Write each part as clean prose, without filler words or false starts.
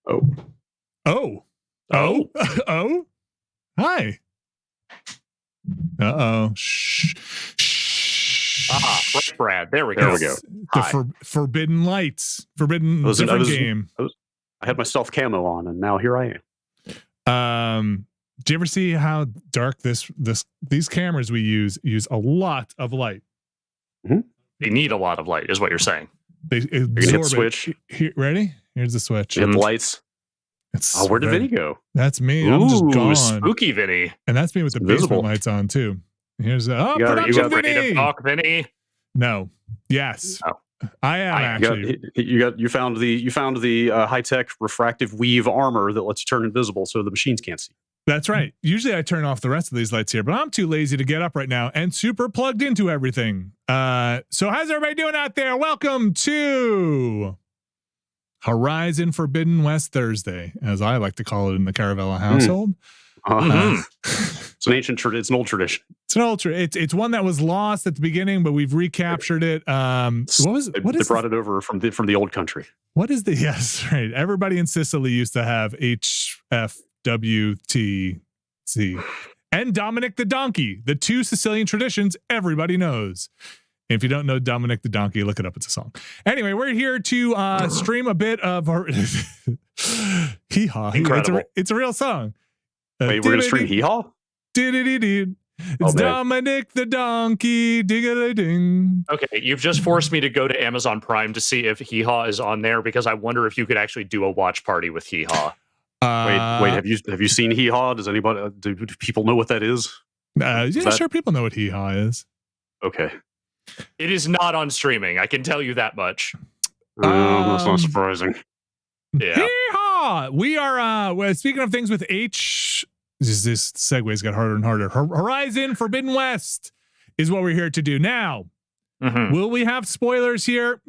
Oh. Oh. Oh. Oh. Hi. Uh-oh. Shh. Shh. Right, Brad. There we go. The Forbidden Lights. Different game. I had my stealth camo on, and now here I am. Do you ever see how dark these cameras we use a lot of light? Mm-hmm. They need a lot of light, is what you're saying. They absorb hit the switch. Here, ready? Here's the switch. Hit the lights. Where did Vinny go? That's me. I'm just gone. Spooky Vinny. And that's me with the basement lights on too. Here's production Vinny. Talk, Vinny. No. Yes. Oh. I am actually. You found the high-tech refractive weave armor that lets you turn invisible so the machines can't see. That's right. Usually I turn off the rest of these lights here, but I'm too lazy to get up right now and super plugged into everything. So how's everybody doing out there? Welcome to Horizon Forbidden West Thursday, as I like to call it in the Caravella household. It's an ancient tradition. It's an old tradition. It's one that was lost at the beginning, but we've recaptured it. They brought it over from the old country. What is the yes, right? Everybody in Sicily used to have HFWTC. And Dominic the Donkey, the two Sicilian traditions everybody knows. If you don't know Dominic the Donkey, look it up. It's a song. Anyway, we're here to stream a bit of our Hee-haw. Incredible. It's a real song. Wait, we're going to stream Hee-haw? It's Dominic the Donkey. Ding-a-ding. Okay, you've just forced me to go to Amazon Prime to see if Hee-haw is on there, because I wonder if you could actually do a watch party with Hee-haw. Wait, have you seen Hee-haw? Does anybody, do people know what that is? Sure, people know what Hee-haw is. Okay. It is not on streaming, I can tell you that much. That's not surprising. Yeah. Hee-haw! We are speaking of things with H. This segue's got harder and harder. Horizon Forbidden West is what we're here to do now. Will we have spoilers here?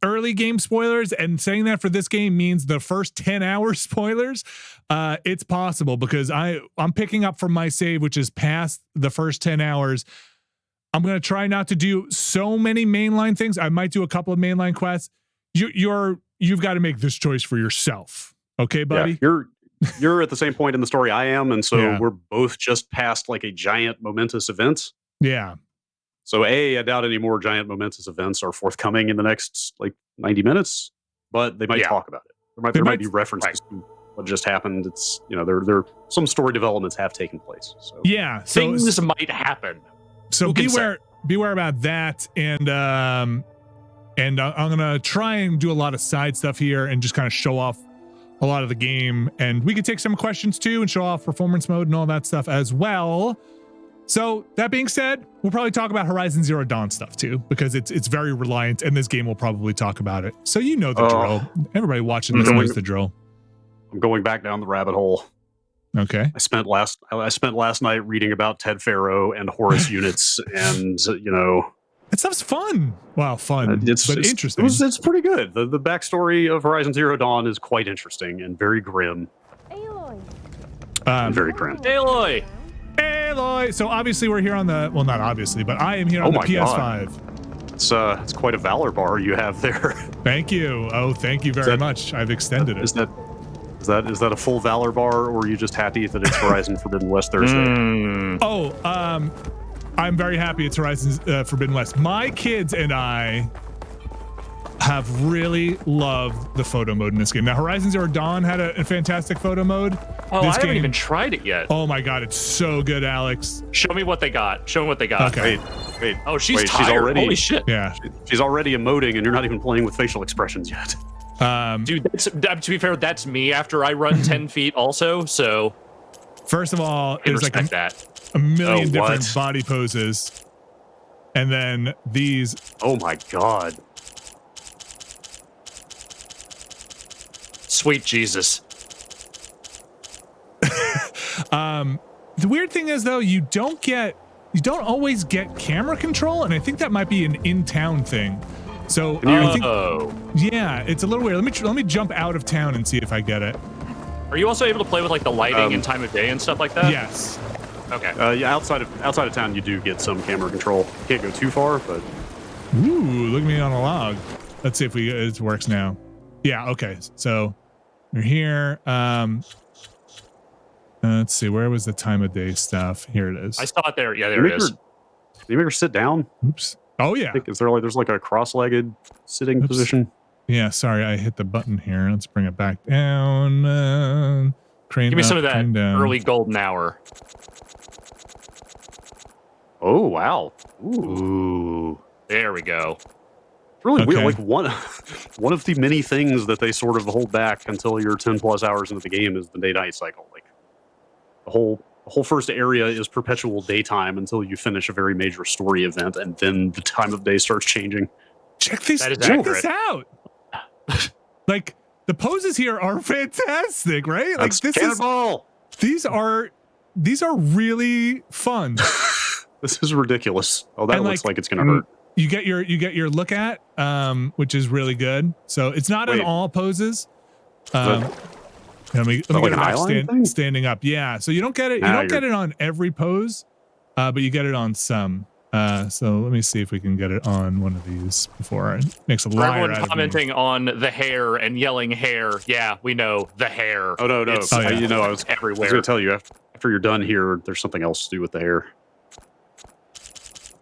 Early game spoilers, and saying that for this game means the first 10-hour spoilers. It's possible because I'm picking up from my save, which is past the first 10 hours. I'm going to try not to do so many mainline things. I might do a couple of mainline quests. You've got to make this choice for yourself. Okay, buddy? Yeah, you're at the same point in the story I am, and so we're both just past like a giant momentous event. Yeah. So I doubt any more giant momentous events are forthcoming in the next 90 minutes, but they might talk about it. There might be references to what just happened. It's there some story developments have taken place. So things might happen. So beware about that, and I'm gonna try and do a lot of side stuff here and just kind of show off a lot of the game, and we could take some questions too and show off performance mode and all that stuff as well. So that being said, we'll probably talk about Horizon Zero Dawn stuff too, because it's very reliant, and this game will probably talk about it. So the drill. Everybody watching this knows the drill. I'm going back down the rabbit hole. Okay. I spent last night reading about Ted Faro and Horus units, and that stuff's fun. Wow, fun. It's interesting. It's pretty good. The backstory of Horizon Zero Dawn is quite interesting and very grim. Very grim. Aloy. So obviously we're here on the not obviously, but I am here on the PS5. God. It's quite a Valor bar you have there. Thank you. Oh, thank you very much. I've extended it. Is that a full Valor bar, or are you just happy that it's Horizon Forbidden West Thursday? I'm very happy it's Horizon Forbidden West. My kids and I have really loved the photo mode in this game. Now, Horizon Zero Dawn had a fantastic photo mode. Oh, I haven't even tried it yet. Oh my God, it's so good, Alex. Show me what they got. Okay. Wait. Oh, she's tired. Holy shit. Yeah. She's already emoting, and you're not even playing with facial expressions yet. Dude, to be fair, that's me after I run 10 feet also, so... First of all, there's like a million different body poses. And then these... Oh my God. Sweet Jesus. The weird thing is, though, you don't always get camera control, and I think that might be an in-town thing. So I think, it's a little weird. Let me jump out of town and see if I get it. Are you also able to play with like the lighting and time of day and stuff like that? Yes. Okay. Outside of town, you do get some camera control. You can't go too far, but. Ooh, look at me on a log. Let's see if it works now. Yeah. Okay. So we're here. Let's see, where was the time of day stuff? Here it is. I saw it there. Yeah, there it is. Do you make her sit down? Oops. Oh yeah. Is there there's like a cross-legged sitting position? Yeah, sorry, I hit the button here. Let's bring it back down. Crane Give me up, some of that down. early golden hour. Oh wow. Ooh. There we go. It's really weird. Like one of the many things that they sort of hold back until you're 10 plus hours into the game is the day-night cycle. Like the whole first area is perpetual daytime until you finish a very major story event, and then the time of day starts changing. Check this out. Like the poses here are fantastic, right? That's like cannonball. These are really fun. This is ridiculous. Oh, that looks like it's gonna hurt. You get your look at, which is really good. So it's not in all poses. Let me get it back standing up. Yeah. So you don't get it. You don't get it on every pose, but you get it on some. So let me see if we can get it on one of these before it makes a liar out of me. Everyone commenting on the hair and yelling hair. Yeah, we know the hair. Oh no. You know, I was everywhere. I was going to tell you after you're done here, there's something else to do with the hair.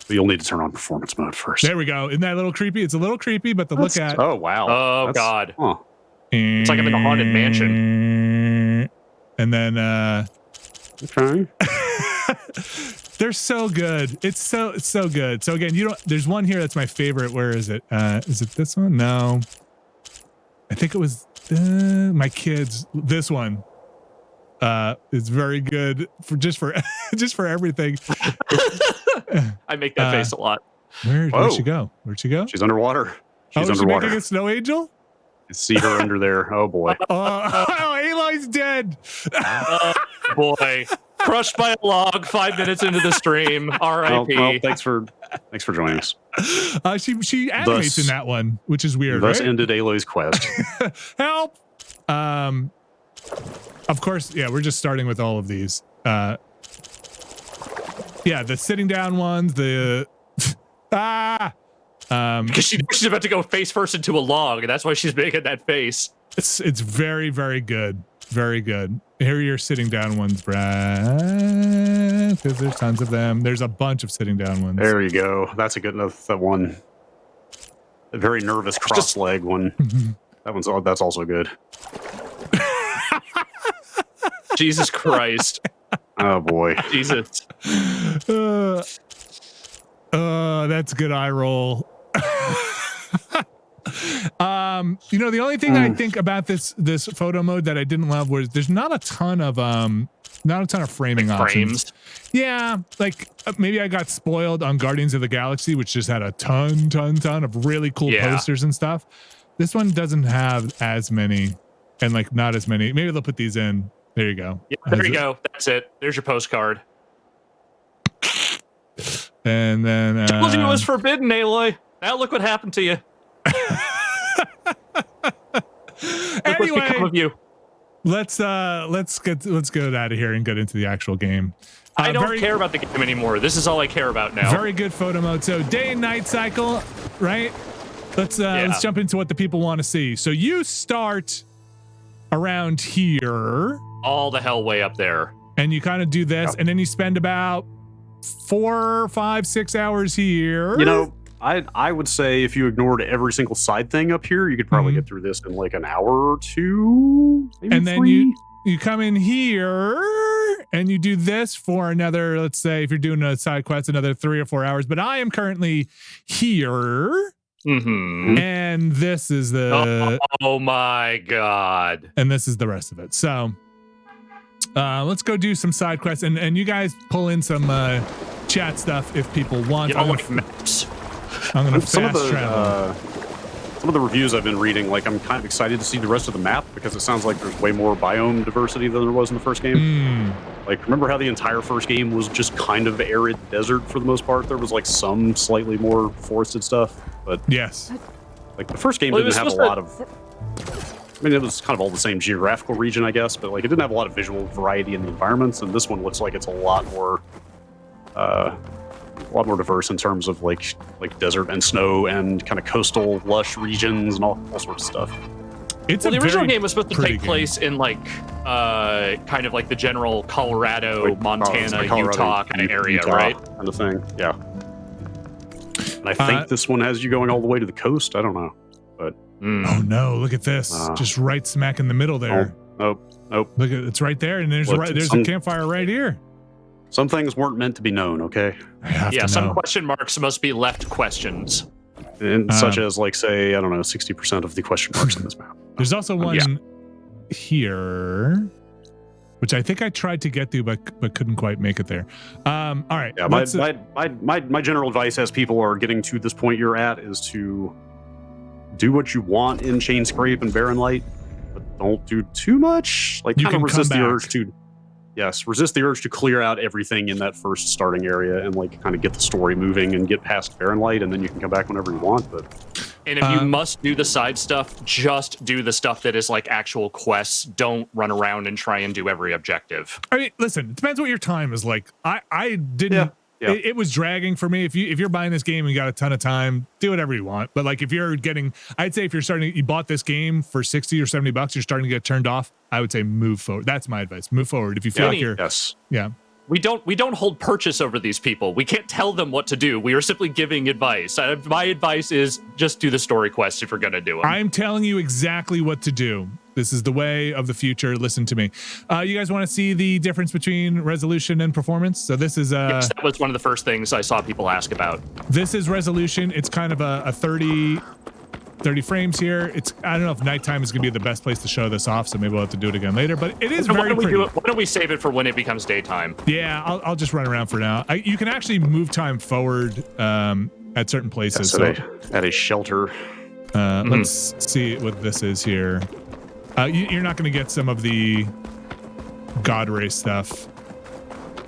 But you'll need to turn on performance mode first. There we go. Isn't that a little creepy? It's a little creepy, but look at. Oh wow. Oh god. Huh. It's like I'm in a haunted mansion. And then okay. They're so good. It's so good. So again, there's one here that's my favorite. Where is it? Is it this one? No. I think it was my kids. This one. It's very good for just for everything. I make that face a lot. Where'd she go? She's underwater. She's underwater. She making a snow angel? You see her under there. Oh boy. Aloy's dead. Oh boy. Crushed by a log 5 minutes into the stream. R.I.P. Well, thanks for joining us. She animates in that one, which is weird. Thus right? ended Aloy's quest. Help. Of course, yeah, we're just starting with all of these. Yeah, the sitting down ones, the because she's about to go face first into a log, and that's why she's making that face. It's very, very good. Very good. Here are your sitting down ones, Brad. Because there's tons of them. There's a bunch of sitting down ones. There you go. That's a good enough one. A very nervous cross leg one. That's also good. Jesus Christ. Oh boy. Jesus. That's a good eye roll. The only thing I think about this photo mode that I didn't love was there's not a ton of framing options. Yeah, like maybe I got spoiled on Guardians of the Galaxy, which just had a ton of really cool posters and stuff. This one doesn't have as many, and like not as many. Maybe they'll put these in. There you go. Yeah, there you go. That's it. There's your postcard. And then told you it was forbidden, Aloy. Now look what happened to you. Anyway, let's get out of here and get into the actual game. I don't care about the game anymore. This is all I care about now. Very good photo mode. So day and night cycle, right? Let's jump into what the people want to see. So you start around here, all the hell way up there, and you kind of do this, and then you spend about 4, 5, 6 hours here. You know, I would say if you ignored every single side thing up here, you could probably get through this in like an hour or two, maybe and 3. Then you come in here and you do this for another, let's say if you're doing a side quest, another 3 or 4 hours. But I am currently here. And this is the oh my god, and this is the rest of it. So let's go do some side quests, and you guys pull in some chat stuff if people want. I'm gonna fast travel. Some of the reviews I've been reading, like I'm kind of excited to see the rest of the map because it sounds like there's way more biome diversity than there was in the first game. Like, remember how the entire first game was just kind of arid desert for the most part? There was like some slightly more forested stuff, but yes, like the first game didn't have a lot of. I mean, it was kind of all the same geographical region, I guess, but like it didn't have a lot of visual variety in the environments, and this one looks like it's a lot more diverse in terms of like desert and snow and kind of coastal lush regions and all sorts of stuff. It's the original game was supposed to take place in like kind of like the general Colorado, like, Montana, like Colorado, Utah kind of area, Utah right? Kind of thing, yeah. And I think this one has you going all the way to the coast. I don't know, but oh no! Look at this, just right smack in the middle there. Nope. Look at it's right there, and there's a campfire right here. Some things weren't meant to be known. Okay. Yeah, some question marks must be left questions. And such as, like, say, I don't know, 60% of the question marks in this map. There's also one here, which I think I tried to get to, but couldn't quite make it there. All right. Yeah, my general advice as people are getting to this point you're at is to do what you want in Chain Scrape and Barren Light, but don't do too much. Like, kind of resist the urge to... Yes, resist the urge to clear out everything in that first starting area and like kind of get the story moving and get past Barren Light, and then you can come back whenever you want. But and if you must do the side stuff, just do the stuff that is like actual quests. Don't run around and try and do every objective. I mean, listen, it depends what your time is like. I didn't. Yeah. It was dragging for me. If you're buying this game and you got a ton of time, do whatever you want. But like if you're getting, I'd say if you bought this game for $60 or $70, you're starting to get turned off. I would say move forward. That's my advice. Move forward. If you feel like you're, We don't hold purchase over these people. We can't tell them what to do. We are simply giving advice. My advice is just do the story quests if you're going to do them. I'm telling you exactly what to do. This is the way of the future. Listen to me. You guys want to see the difference between resolution and performance? So this is yes, that was one of the first things I saw people ask about. This is resolution. It's kind of a 30 frames here. I don't know if nighttime is going to be the best place to show this off, so maybe we'll have to do it again later, but it is very pretty. Why don't we save it for when it becomes daytime? Yeah, I'll just run around for now. You can actually move time forward at certain places. At a shelter. Let's see what this is here. You're not going to get some of the God Race stuff.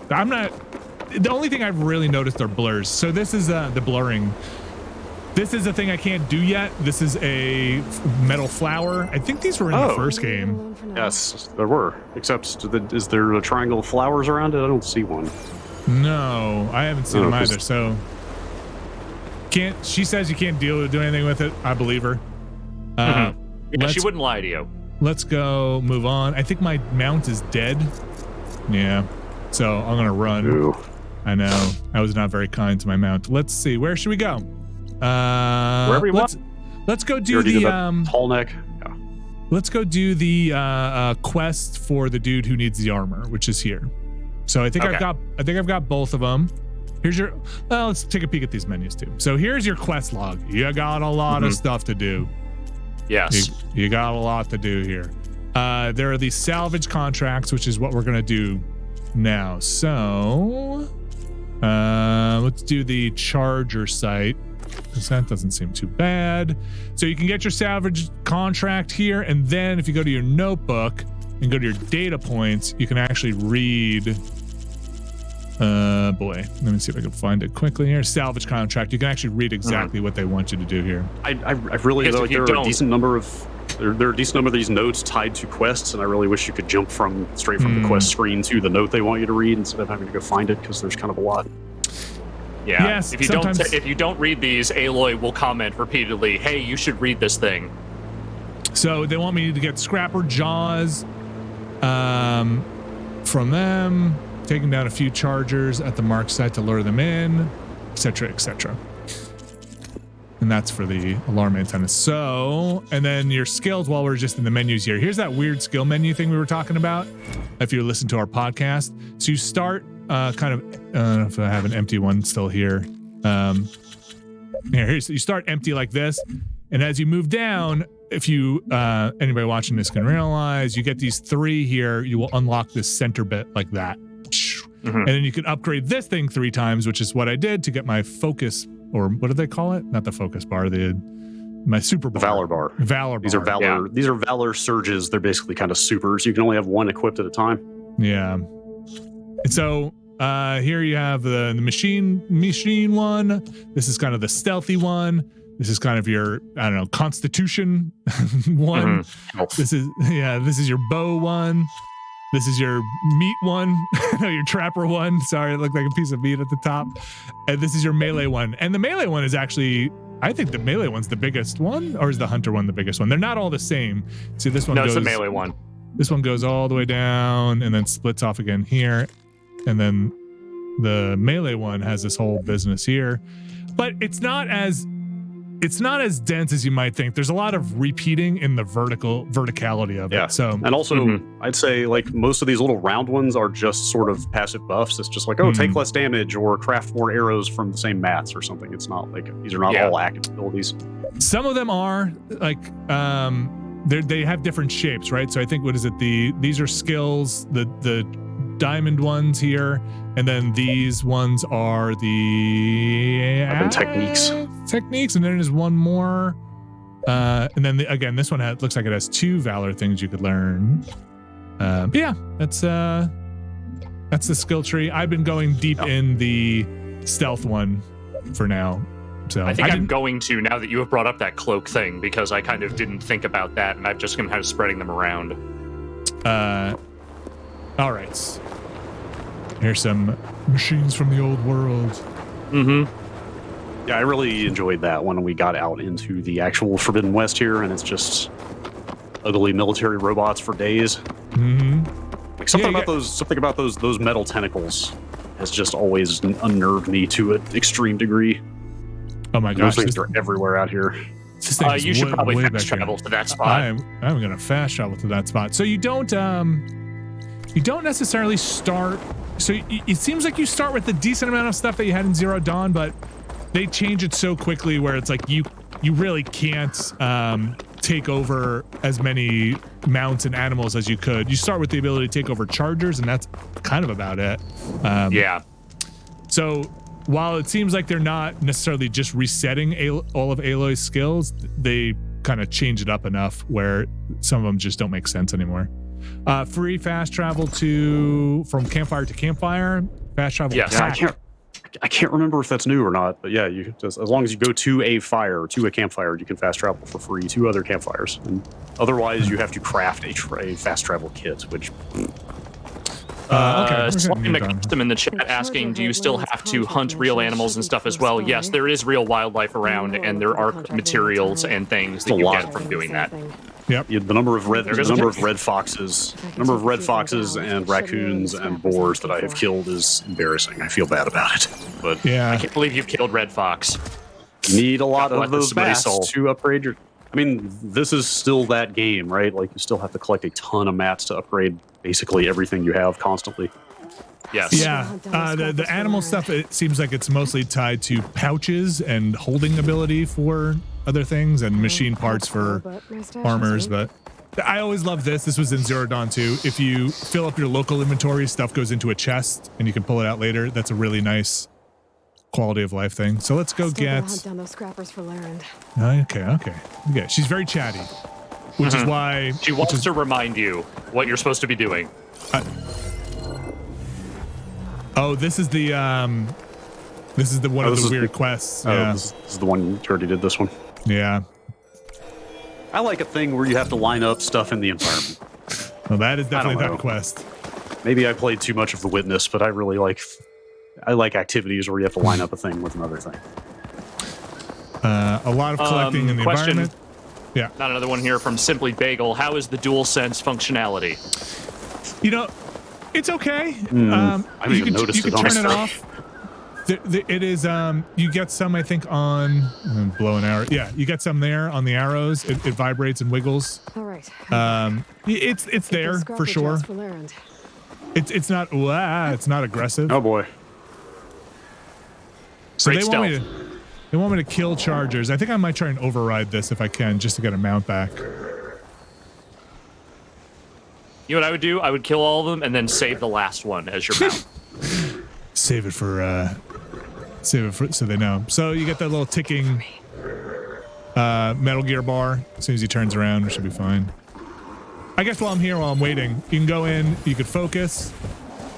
The only thing I've really noticed are blurs. So this is the blurring. This is a thing I can't do yet. This is a metal flower. I think these were in the first game. Yes, there were. Except, is there a triangle of flowers around it? I don't see one. No, I haven't seen them either. So she says you can't do anything with it. I believe her. Yeah, she wouldn't lie to you. Let's go move on. I think my mount is dead. Yeah. So I'm going to run. Ooh. I know. I was not very kind to my mount. Let's see. Where should we go? Wherever you want. Let's go do the tall neck. Yeah. Let's go do the quest for the dude who needs the armor, which is here. So I think I've got both of them. Here's your let's take a peek at these menus too. So here's your quest log. You got a lot of stuff to do. Yes. You got a lot to do here. There are these salvage contracts, which is what we're going to do now. So let's do the charger site, because that doesn't seem too bad. So you can get your salvage contract here, and then if you go to your notebook and go to your data points, you can actually read boy, let me see if I can find it quickly here. Salvage contract. You can actually read exactly what they want you to do here. I really like there are a decent number of these notes tied to quests, and I really wish you could jump straight from the quest screen to the note they want you to read instead of having to go find it, because there's kind of a lot. Yeah. Yes, if you don't read these, Aloy will comment repeatedly, "Hey, you should read this thing." So they want me to get Scrapper Jaws from them, taking down a few chargers at the mark site to lure them in, etc., etc. And that's for the alarm antenna. So, and then your skills while we're just in the menus here. Here's that weird skill menu thing we were talking about, if you listen to our podcast. So you start I don't know if I have an empty one still here. You start empty like this, and as you move down, if you anybody watching this can realize, you get these 3 here, you will unlock this center bit like that. And then you can upgrade this thing 3 times, which is what I did to get my focus, or what do they call it? Not the focus bar, my super bar. Valor bar. Valor bar. These are valor. Yeah. These are valor surges. They're basically kind of supers. You can only have one equipped at a time. Yeah. And so here you have the machine one. This is kind of the stealthy one. This is kind of your, I don't know, constitution one. This is your bow one. This is your meat one. No, your trapper one. Sorry, it looked like a piece of meat at the top. And this is your melee one. And the melee one is actually, I think the melee one's the biggest one, or is the hunter one the biggest one? They're not all the same. See, this one goes... No, it's the melee one. This one goes all the way down and then splits off again here. And then the melee one has this whole business here. But it's not as dense as you might think. There's a lot of repeating in the verticality of it. So, and also I'd say like most of these little round ones are just sort of passive buffs. It's just like, oh, take less damage or craft more arrows from the same mats or something. It's not like these are not all active abilities. Some of them are like they have different shapes, right? So I think what is it? These are skills, the diamond ones here, and then these ones are the techniques, and then there's one more, and then again this one looks like it has 2 valor things you could learn. But yeah, that's the skill tree. I've been going deep in the stealth one for now. So I think I'm going to, now that you have brought up that cloak thing, because I kind of didn't think about that, and I've just been kind of spreading them around. All right. Here's some machines from the old world. Yeah, I really enjoyed that when we got out into the actual Forbidden West here, and it's just ugly military robots for days. Like something about those metal tentacles has just always unnerved me to an extreme degree. Oh my gosh, those things are everywhere out here. You should probably fast travel to that spot. I'm gonna fast travel to that spot. So you don't necessarily start. So it seems like you start with the decent amount of stuff that you had in Zero Dawn, but they change it so quickly where it's like you really can't take over as many mounts and animals as you could. You start with the ability to take over chargers, and that's kind of about it. So while it seems like they're not necessarily just resetting all of Aloy's skills, they kind of change it up enough where some of them just don't make sense anymore. Free fast travel from campfire to campfire. Fast travel. Yes. I can't remember if that's new or not, but yeah, you just, as long as you go to a campfire, you can fast travel for free to other campfires. And otherwise, you have to craft a fast travel kit, which. Slime McCustom in the chat asking, do you still have to hunt real animals and stuff as well? Yes, there is real wildlife around, and there are materials and things that you get from doing that. Yep. The number of red foxes and raccoons and boars that I have killed is embarrassing. I feel bad about it, but yeah, I can't believe you've killed red fox. You need a lot of those mats to upgrade your. I mean, this is still that game, right? Like you still have to collect a ton of mats to upgrade basically everything you have constantly. Yes. Yeah. The animal stuff, it seems like it's mostly tied to pouches and holding ability for other things and machine parts for armors. But I always loved this. This was in Zero Dawn 2. If you fill up your local inventory, stuff goes into a chest and you can pull it out later. That's a really nice quality of life thing. So let's go get. Hunt down those scrappers for Larend. Okay. Yeah, she's very chatty, which is why she wants to remind you what you're supposed to be doing. This is the one of the weird quests. Yeah. This is the one you already did this one. Yeah. I like a thing where you have to line up stuff in the environment. Well, that is definitely that quest. Maybe I played too much of The Witness, but I really like activities where you have to line up a thing with another thing. A lot of collecting in the environment. Yeah. Not another one here from Simply Bagel. How is the DualSense functionality? You know, it's okay. I didn't even notice you can turn it off. It is you get some, I think, on blow an arrow. Yeah, you get some there on the arrows. It vibrates and wiggles. All right. It's there for sure. It's not it's not aggressive. Oh boy. So they want me to kill chargers. I think I might try and override this if I can, just to get a mount back. You know what I would do? I would kill all of them and then save the last one as your mount. Save it for so they know. So you get that little ticking Metal Gear bar as soon as he turns around. It should be fine. I guess while I'm waiting, you can go in, you can focus,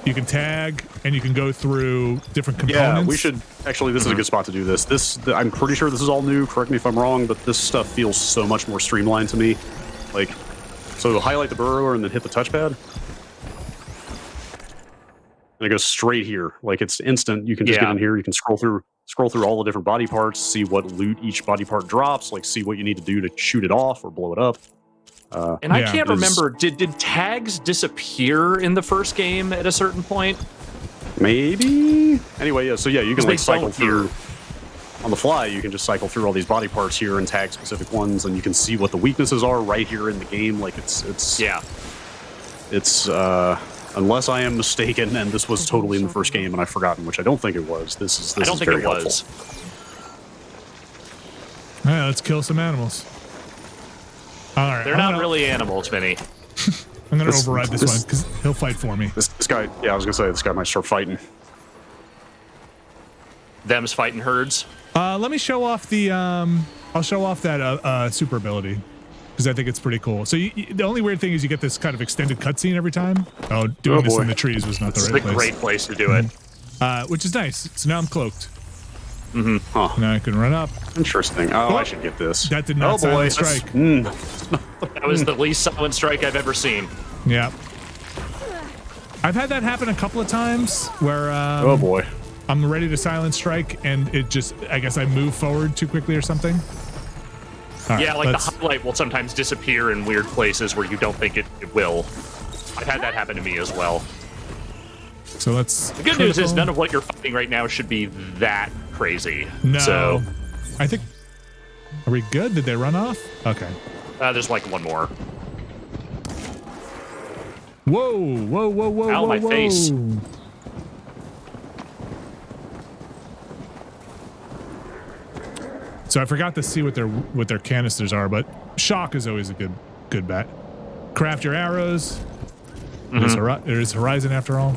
you can tag, and you can go through different components. Yeah, we should actually. This is a good spot to do this. I'm pretty sure this is all new. Correct me if I'm wrong, but this stuff feels so much more streamlined to me. Like, so highlight the burrower and then hit the touchpad. And it goes straight here. Like it's instant. You can just get in here. You can scroll through scroll through all the different body parts, see what loot each body part drops, like see what you need to do to shoot it off or blow it up. And I can't remember, did tags disappear in the first game at a certain point? Maybe? Anyway, yeah, so yeah, you can like cycle through on the fly, you can just cycle through all these body parts here and tag specific ones, and you can see what the weaknesses are right here in the game. Like it's unless I am mistaken, and this was totally in the first game and I've forgotten, which I don't think it was. This is very helpful. All right, let's kill some animals. All right, they're not really animals, Vinny. I'm gonna override this one because he'll fight for me. This guy, yeah, I was gonna say this guy might start fighting. Them's fighting herds. Let me show off the I'll show off that super ability because I think it's pretty cool. So the only weird thing is you get this kind of extended cutscene every time. Oh, doing this in the trees was not the right place. It's a great place to do it. Which is nice. So now I'm cloaked. Mm-hmm. Huh. Now I can run up. Interesting. Oh, I should get this. That did not silent strike. That was the least silent strike I've ever seen. Yeah. I've had that happen a couple of times where oh boy. I'm ready to silent strike and it just, I guess I move forward too quickly or something. All yeah, right, like the highlight will sometimes disappear in weird places where you don't think it will. I've had that happen to me as well. So let's... The good news is none of what you're fighting right now should be that crazy. No. So, I think... Are we good? Did they run off? Okay. There's like one more. Whoa, whoa, whoa, whoa, Ow, whoa, my face. So I forgot to see what their canisters are, but shock is always a good bet. Craft your arrows. There's Horizon after all.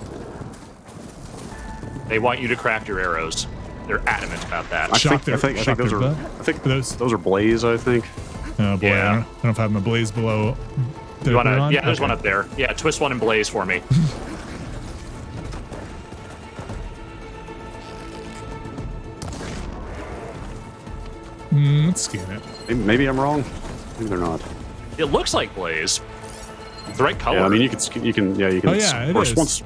They want you to craft your arrows. They're adamant about that. I think those are Blaze, I think. Oh boy, yeah. I don't know if I have my Blaze below. Yeah, there's one up there. Yeah, twist one and Blaze for me. Let's scan it. Maybe I'm wrong. Maybe they're not. It looks like Blaze. It's the right color. Yeah, I mean, you can. Oh yeah, it is.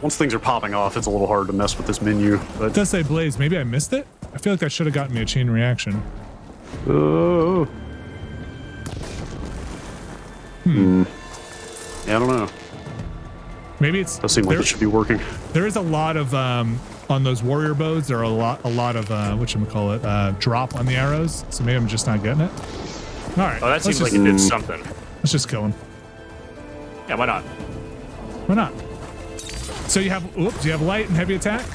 Once things are popping off, it's a little hard to mess with this menu. But it does say Blaze. Maybe I missed it. I feel like that should have gotten me a chain reaction. Oh. Yeah, I don't know. Maybe it's. Does seem like it should be working. There is a lot of on those warrior bows. There are a lot of whatchamacallit, drop on the arrows. So maybe I'm just not getting it. All right. Oh, that seems like it did something. Let's just kill him. Yeah, why not? Why not? So you have light and heavy attack.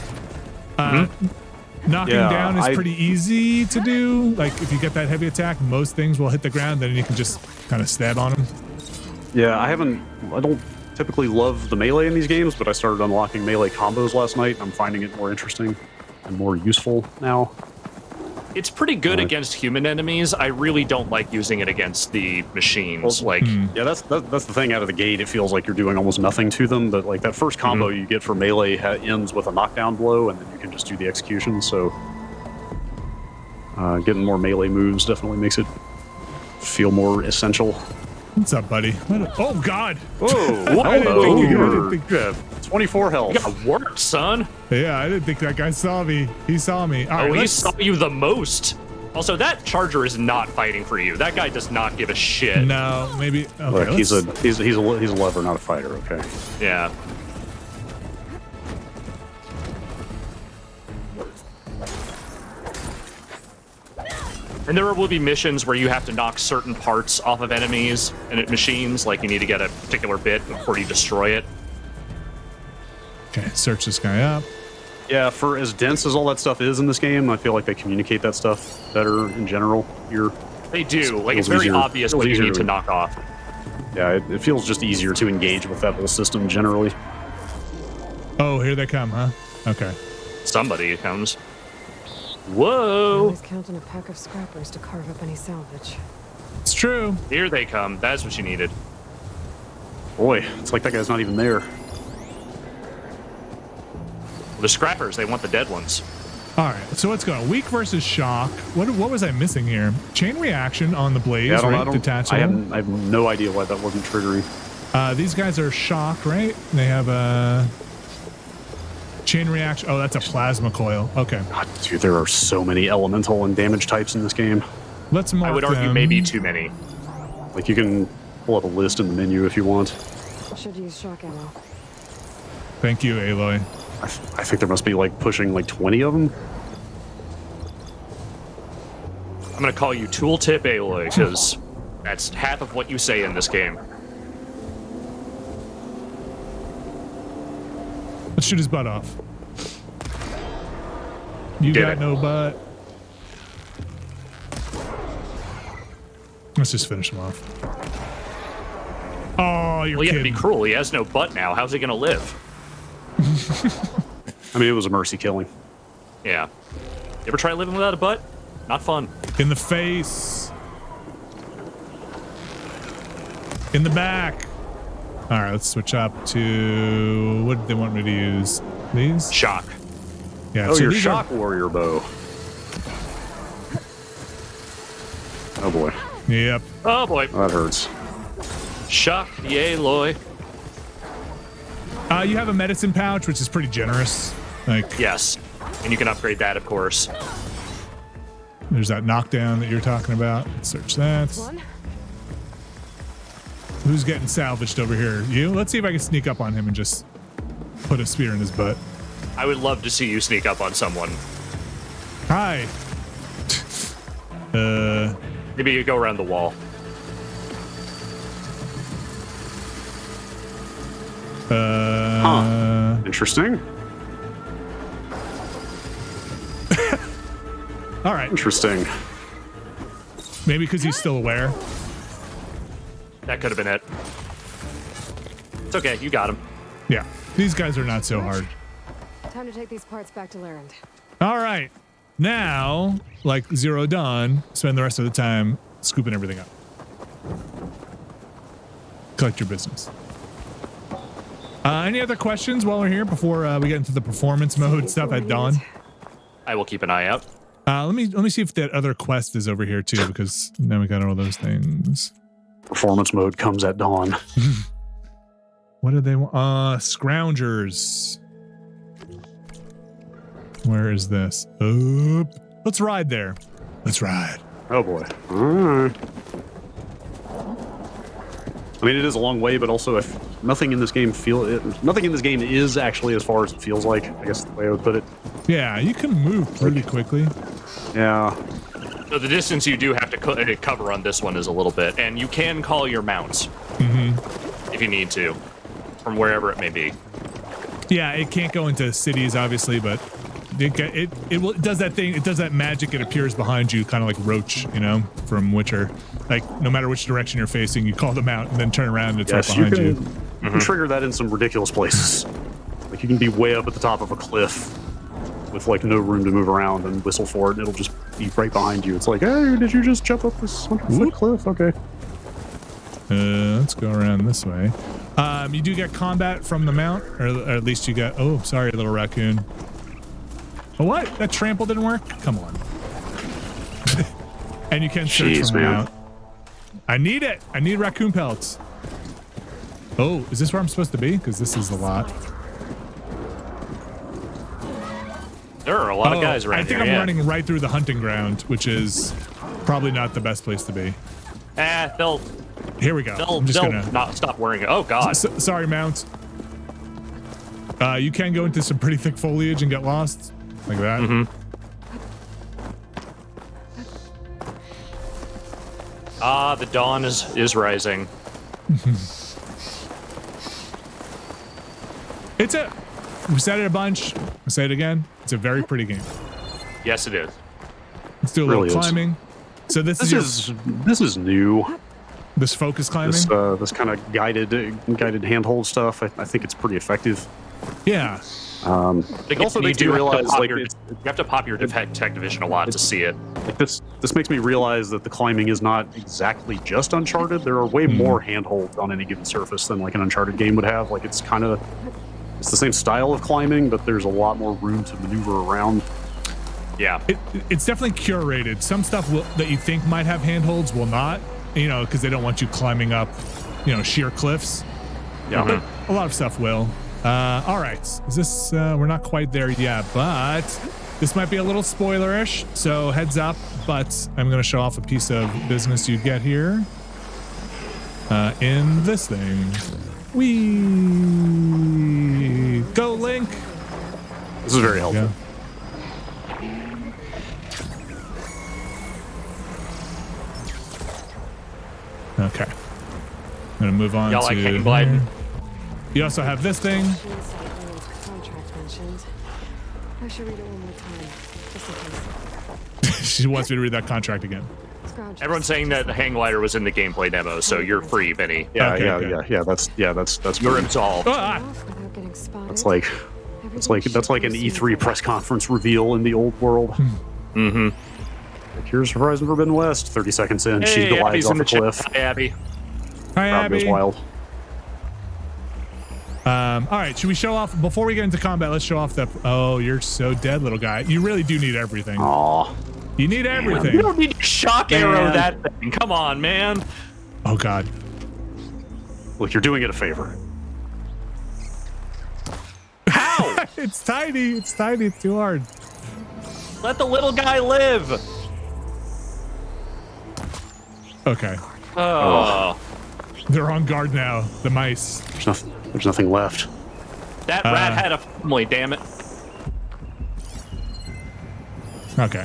Knocking down is pretty easy to do. Like if you get that heavy attack, most things will hit the ground. Then you can just kind of stab on them. Yeah, I don't typically love the melee in these games, but I started unlocking melee combos last night. I'm finding it more interesting and more useful now. It's pretty good against human enemies. I really don't like using it against the machines. Yeah, that's the thing. Out of the gate, it feels like you're doing almost nothing to them. But like that first combo you get for melee ends with a knockdown blow, and then you can just do the execution. So getting more melee moves definitely makes it feel more essential. What's up, buddy? Oh God! Whoa! I didn't think you have 24 health. You got work, son. Yeah, I didn't think that guy saw me. He saw me. All right, he saw you the most. Also, that charger is not fighting for you. That guy does not give a shit. No, maybe. Okay, look, he's a lever, not a fighter. Okay. Yeah. And there will be missions where you have to knock certain parts off of enemies and machines, like you need to get a particular bit before you destroy it. Okay, search this guy up. Yeah, for as dense as all that stuff is in this game, I feel like they communicate that stuff better in general here. They do. Like, it's very obvious what you need to knock off. Yeah, it feels just easier to engage with that whole system generally. Oh, here they come, huh? Okay. Somebody comes. Whoa! Always counting a pack of scrappers to carve up any salvage. It's true. Here they come. That's what you needed. Boy, it's like that guy's not even there. The scrappers, they want the dead ones. All right, so let's go. Weak versus shock. What was I missing here? Chain reaction on the Blaze, yeah, right? Detachable. I have no idea why that wasn't triggering. These guys are shock, right? They have a Chain reaction. Oh, that's a plasma coil. Okay. God, dude, there are so many elemental and damage types in this game. Let's mark I would argue them. maybe too many. Like, you can pull up a list in the menu if you want. Should use shock ammo. Thank you, Aloy. I think there must be like pushing like 20 of them. I'm gonna call you Tooltip Aloy because that's half of what you say in this game. Let's shoot his butt off. You Did got it. no butt. Let's just finish him off. Oh, you're Well, you have to kidding. be cruel. He has no butt now. How's he gonna live? I mean, it was a mercy killing. Yeah. You ever try living without a butt? Not fun. In the face. In the back. All right, let's switch up to what did they want me to use? These? Shock. Yeah. Oh, so your these shock warrior bow. Oh boy, Yep. Oh boy. that hurts. Shock the Aloy. You have a medicine pouch, which is pretty generous. Like, Yes. And you can upgrade that, of course. there's that knockdown that you're talking about. Let's search that. One. Who's getting salvaged over here? You? Let's see if I can sneak up on him and just put a spear in his butt. I would love to see you sneak up on someone. Hi. Maybe you go around the wall. Interesting. All right. Interesting. Maybe because he's still aware. That could have been it. It's okay. You got him. Yeah. These guys are not so hard. Time to take these parts back to Larend. All right. Now, like Zero Dawn, spend the rest of the time scooping everything up. Collect your business. Any other questions while we're here before we get into the performance mode stuff at Dawn? I will keep an eye out. Let me see if that other quest is over here too, because now we got all those things. Performance mode comes at dawn. What do they want? Scroungers. Where is this? Let's ride there. Let's ride. Oh boy. All right. I mean, it is a long way, but also if nothing in this game nothing in this game is actually as far as it feels like. I guess the way I would put it. Yeah, you can move pretty quickly. Yeah. So the distance you do have to cover on this one is a little bit, and you can call your mounts if you need to, from wherever it may be. Yeah, it can't go into cities, obviously, but it does that thing. It does that magic. It appears behind you, kind of like Roach, you know, from Witcher. Like no matter which direction you're facing, you call them out and then turn around and it's right behind you. You can trigger that in some ridiculous places. Like you can be way up at the top of a cliff with like no room to move around and whistle for it, and it'll just be right behind you. It's like, hey, did you just jump up this 100-foot cliff? Okay. Let's go around this way. You do get combat from the mount, or at least you got. Oh, sorry, little raccoon. Oh, what? That trample didn't work? Come on. And you can search Jeez, from the man. mount. I need it. I need raccoon pelts. Oh, is this where I'm supposed to be? Because this is a lot. There are a lot of guys around I think here. I'm running right through the hunting ground, which is probably not the best place to be. They'll Here we go. I'm just gonna not stop worrying. Oh God. Sorry, mount. You can go into some pretty thick foliage and get lost like that. The dawn is rising. We said it a bunch. I'll say it again. It's a very pretty game. Yes, it is. Let's do a little Really is. climbing. So this is new. This focus climbing. This kind of guided handhold stuff. I think it's pretty effective. Yeah. It also makes me realize you have to pop your detective vision a lot to see it. Like this makes me realize that the climbing is not exactly just Uncharted. There are way more handholds on any given surface than like an Uncharted game would have. Like it's the same style of climbing, but there's a lot more room to maneuver around. Yeah. It's definitely curated. Some stuff that you think might have handholds will not, you know, because they don't want you climbing up, you know, sheer cliffs. Yeah. But a lot of stuff will. All right. Is this, we're not quite there yet, but this might be a little spoilerish. So heads up, but I'm going to show off a piece of business you get here. In this thing. We go, Link. This is very helpful. Yeah. Okay. I'm gonna move on. Y'all to like hang gliding? You also have this thing. Contract mentioned. I should read it one more time, just in case. She wants me to read that contract again. Everyone's saying that the hang glider was in the gameplay demo, so you're free, Benny. Yeah, Okay, yeah. That's You're pretty- absolved. Ah! That's like an E3 press conference reveal in the old world. Mm-hmm. Like, here's Horizon Forbidden West. 30 seconds in, she Hey, glides Abby's off in a the chat. cliff. Hi, Abby. Hi, Crowd goes Abby. wild. All right, should we show off before we get into combat? Let's show off the. Oh, you're so dead, little guy. You really do need everything. Aw. You need everything. You don't need to shock arrow Man. that thing. Come on, man. Oh God. Look, you're doing it a favor. How? It's tiny. It's tiny. It's too hard. Let the little guy live. Okay. Oh. They're on guard now. The mice. There's nothing left. That rat had a family, damn it. Okay.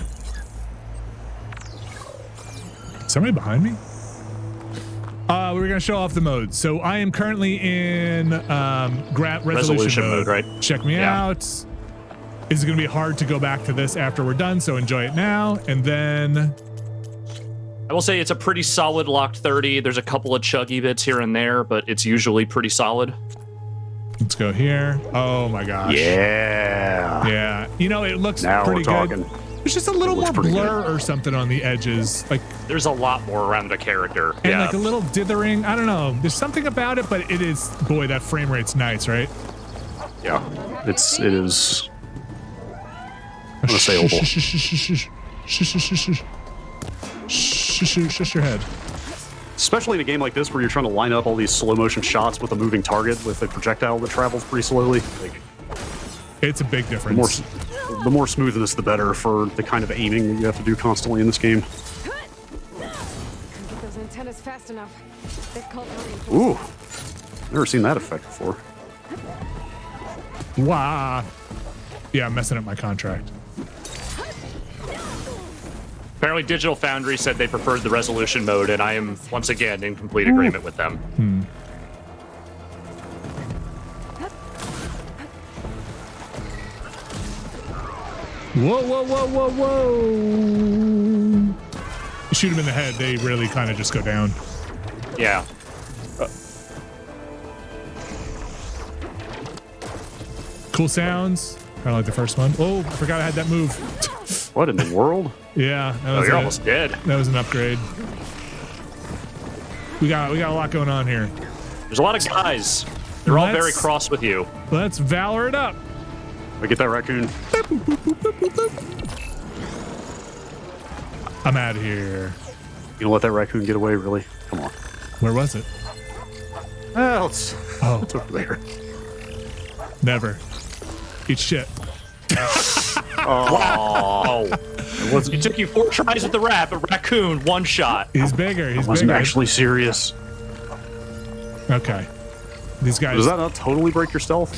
Somebody behind me? We're gonna show off the modes. So I am currently in resolution mode. right? Check me Yeah. out. It's gonna be hard to go back to this after we're done, so enjoy it now. And then I will say it's a pretty solid locked 30. There's a couple of chuggy bits here and there, but it's usually pretty solid. let's go here. Oh my gosh. Yeah. Yeah. You know, it looks Now pretty we're good. talking. There's just a little more looks pretty blur or something on the edges. Like There's a lot more around the character. and yeah. like a little dithering. I don't know. There's something about it, but it is, boy, that frame rate's nice, right? Yeah. It is unassailable. Shush your head. Especially in a game like this where you're trying to line up all these slow motion shots with a moving target with a projectile that travels pretty slowly. Like, It's a big difference. the more smoothness, the better for the kind of aiming that you have to do constantly in this game. Can't get those antennas fast enough. They've called for reinforcements. Ooh. Never seen that effect before. Wow. Yeah, I'm messing up my contract. Apparently, Digital Foundry said they preferred the resolution mode, and I am once again in complete agreement with them. Whoa, whoa, whoa, whoa, whoa. You shoot them in the head, they really kind of just go down. Yeah. Cool sounds. Kind of like the first one. Oh, I forgot I had that move. What in the world? Yeah. That Oh, was you're it. almost dead. That was an upgrade. We got a lot going on here. There's a lot of guys. They're all very Let's- cross with you. Let's valor it up. I get that raccoon. I'm out of here. You gonna let that raccoon get away, really? Come on. Where was it? Well, it's Oh, over there. never. Eat shit. Oh. It took you 4 tries with the rat, but raccoon, 1 shot. He's bigger. He's Wasn't bigger. actually serious. Okay. These guys. Does that not totally break your stealth?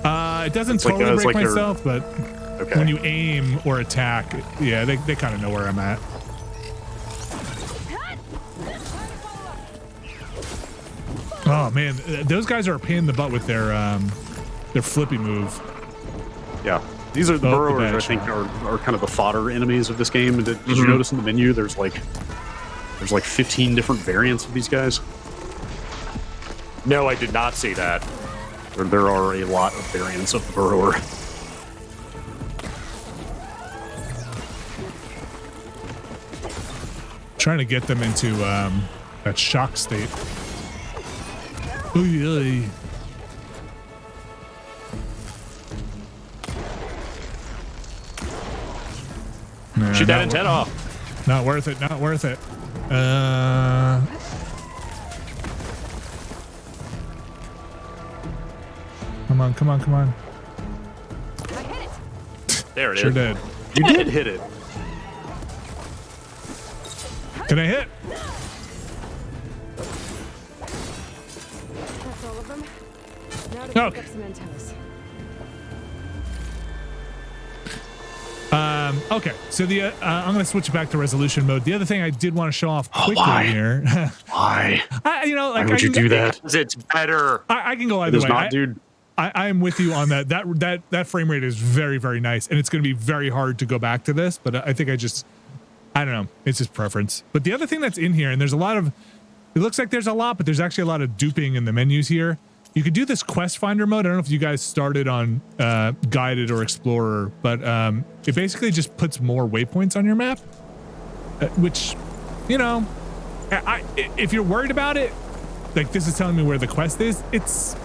It doesn't It's like, totally it's break like they're- myself, but Okay. when you aim or attack, yeah, they kind of know where I'm at. Oh man, those guys are a pain in the butt with their flippy move. Yeah. These are the Oh, the burrowers, bad I think, shot. are kind of the fodder enemies of this game. Did you notice in the menu there's like 15 different variants of these guys? No, I did not see that. There are a lot of variants of the burrower. Trying to get them into that shock state. Ooh, yeah. Nah, Shoot that not antenna wor- off. Not worth it. Not worth it. Come on, come on, come on. I hit it. There it Sure is. did. You did hit it. Can I hit? That's all of them. Now to pick Okay. up some antennas. Okay, so the I'm going to switch back to resolution mode. The other thing I did want to show off quickly why? here. Why? Why would you do that? It's better. I can go It either is way. not, dude. I am with you on that. That frame rate is very, very nice, and it's going to be very hard to go back to this. But I think I don't know. It's just preference. But the other thing that's in here, and there's a lot of, it looks like there's a lot, but there's actually a lot of duping in the menus here. You could do this quest finder mode. I don't know if you guys started on guided or explorer, but it basically just puts more waypoints on your map, which, you know, if you're worried about it, like this is telling me where the quest is. It's,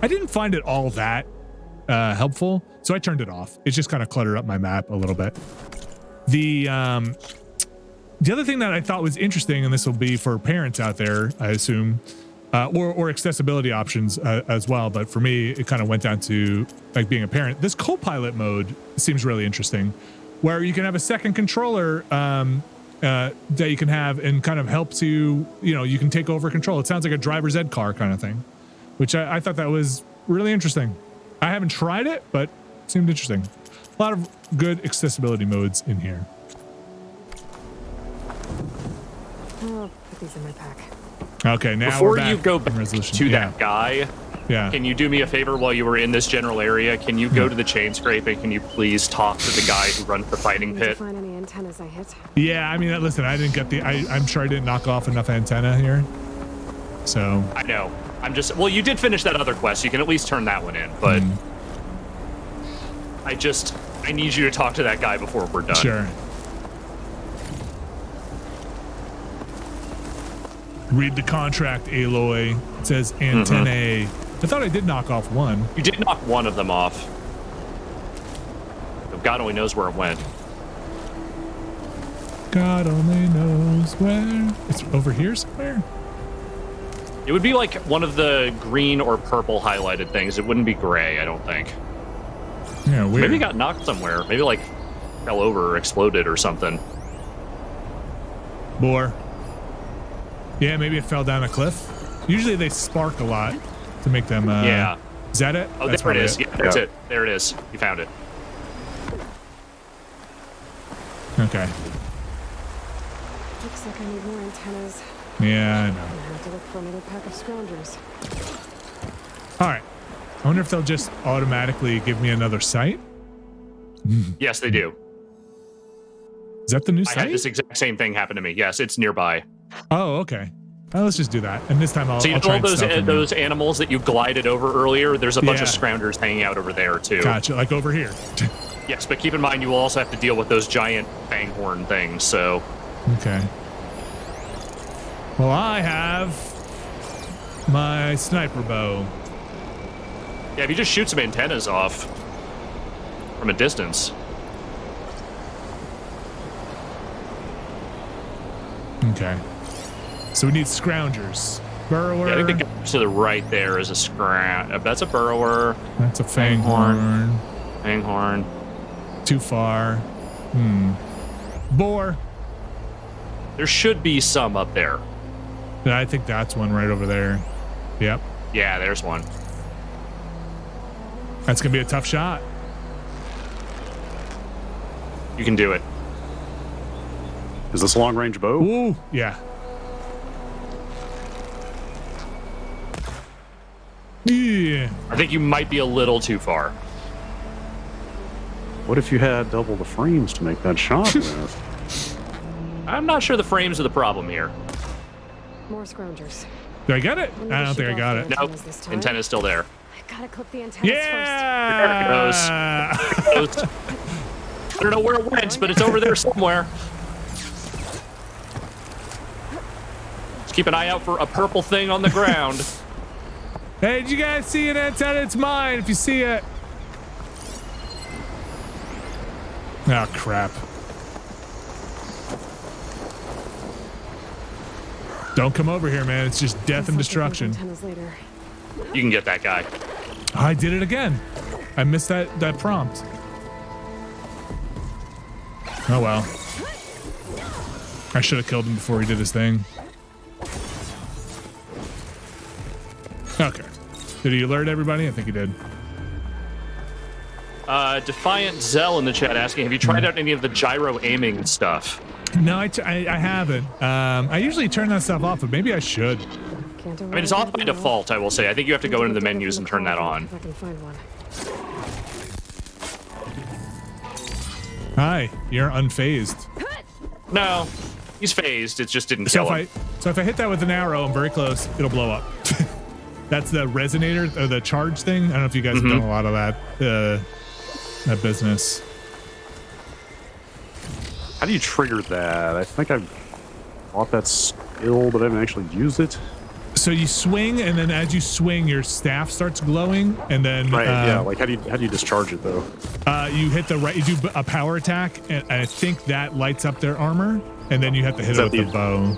I didn't find it all that helpful, so I turned it off. It's just kind of cluttered up my map a little bit. The other thing that I thought was interesting, and this will be for parents out there, I assume, or accessibility options as well. But for me, it kind of went down to like being a parent. This co-pilot mode seems really interesting, where you can have a second controller that you can have and kind of helps you, you can take over control. It sounds like a driver's ed car kind of thing, which I thought that was really interesting. I haven't tried it, but it seemed interesting. A lot of good accessibility modes in here. I'll put these in my pack. Okay, now Before we're back you go in back resolution. to Yeah. that guy, Yeah. can you do me a favor while you were in this general area? Can you go to the chain scrape and can you please talk to the guy who runs the fighting Need to pit? find any antennas I hit. Yeah, I mean, listen, I didn't get I'm sure I didn't knock off enough antenna here. So. I know. I'm just, well, you did finish that other quest. You can at least turn that one in, but I need you to talk to that guy before we're done. Sure. Read the contract, Aloy. It says antennae. I thought I did knock off one. You did knock one of them off. But God only knows where it went. God only knows where. It's over here somewhere? It would be like one of the green or purple highlighted things. It wouldn't be gray, I don't think. Yeah, weird. Maybe it got knocked somewhere. Maybe like fell over or exploded or something. Boar. Yeah, maybe it fell down a cliff. Usually they spark a lot to make them. Yeah. Is that it? Oh, That's there it probably is. Yeah, that's it. There it is. You found it. Okay. Looks like I need more antennas. Yeah, I know. I have to look for another pack of scroungers. All right. I wonder if they'll just automatically give me another site. Yes, they do. Is that the new I site? had this exact same thing happen to me. Yes, it's nearby. Oh, okay. Let's just do that. And this time I'll So you I'll know try all and stealth them in. those animals that you glided over earlier? There's a bunch of Yeah. scroungers hanging out over there too. Gotcha. Like over here. Yes, but keep in mind you will also have to deal with those giant fanghorn things. So Okay. Well, I have my sniper bow. yeah, if you just shoot some antennas off from a distance. Okay. So we need scroungers. Burrower. Yeah, I think the guy to the right there is a scroung. That's a burrower. That's a fanghorn. Fanghorn. Too far. Boar. There should be some up there. I think that's one right over there. Yep. Yeah, there's one. That's going to be a tough shot. You can do it. Is this a long range bow? Ooh, yeah. Yeah. I think you might be a little too far. What if you had double the frames to make that shot with? I'm not sure the frames are the problem here. More scroungers. Did I get it? We'll need I to don't think I shoot got off it. the Nope. antennas this time. Antenna's still there. I gotta clip the antennas Yeah. There it goes. I don't know where it went, but it's over there somewhere. Just keep an eye out for a purple thing on the ground. Hey, did you guys see an antenna? It's mine if you see it. Oh, crap. Don't come over here, man. It's just death and Guess I'll get those destruction. antennas later. You can get that guy. I did it again. I missed that prompt. Oh well. I should have killed him before he did his thing. Okay. Did he alert everybody? I think he did. Defiant Zell in the chat asking, have you tried out any of the gyro aiming stuff? No, I haven't. I usually turn that stuff off, but maybe I should. I mean, it's off by default, I will say. I think you have to go into the menus and turn that on. If I can find one. Hi, you're unfazed. No, he's phased. It just didn't kill him. So if I hit that with an arrow, I'm very close, it'll blow up. That's the resonator, or the charge thing. I don't know if you guys have done a lot of that business. How do you trigger that? I think I bought that skill, but I haven't actually used it. So you swing, and then as you swing, your staff starts glowing, and then yeah. Like how do you discharge it though? You hit the right. You do a power attack, and I think that lights up their armor, and then you have to hit it with the bow.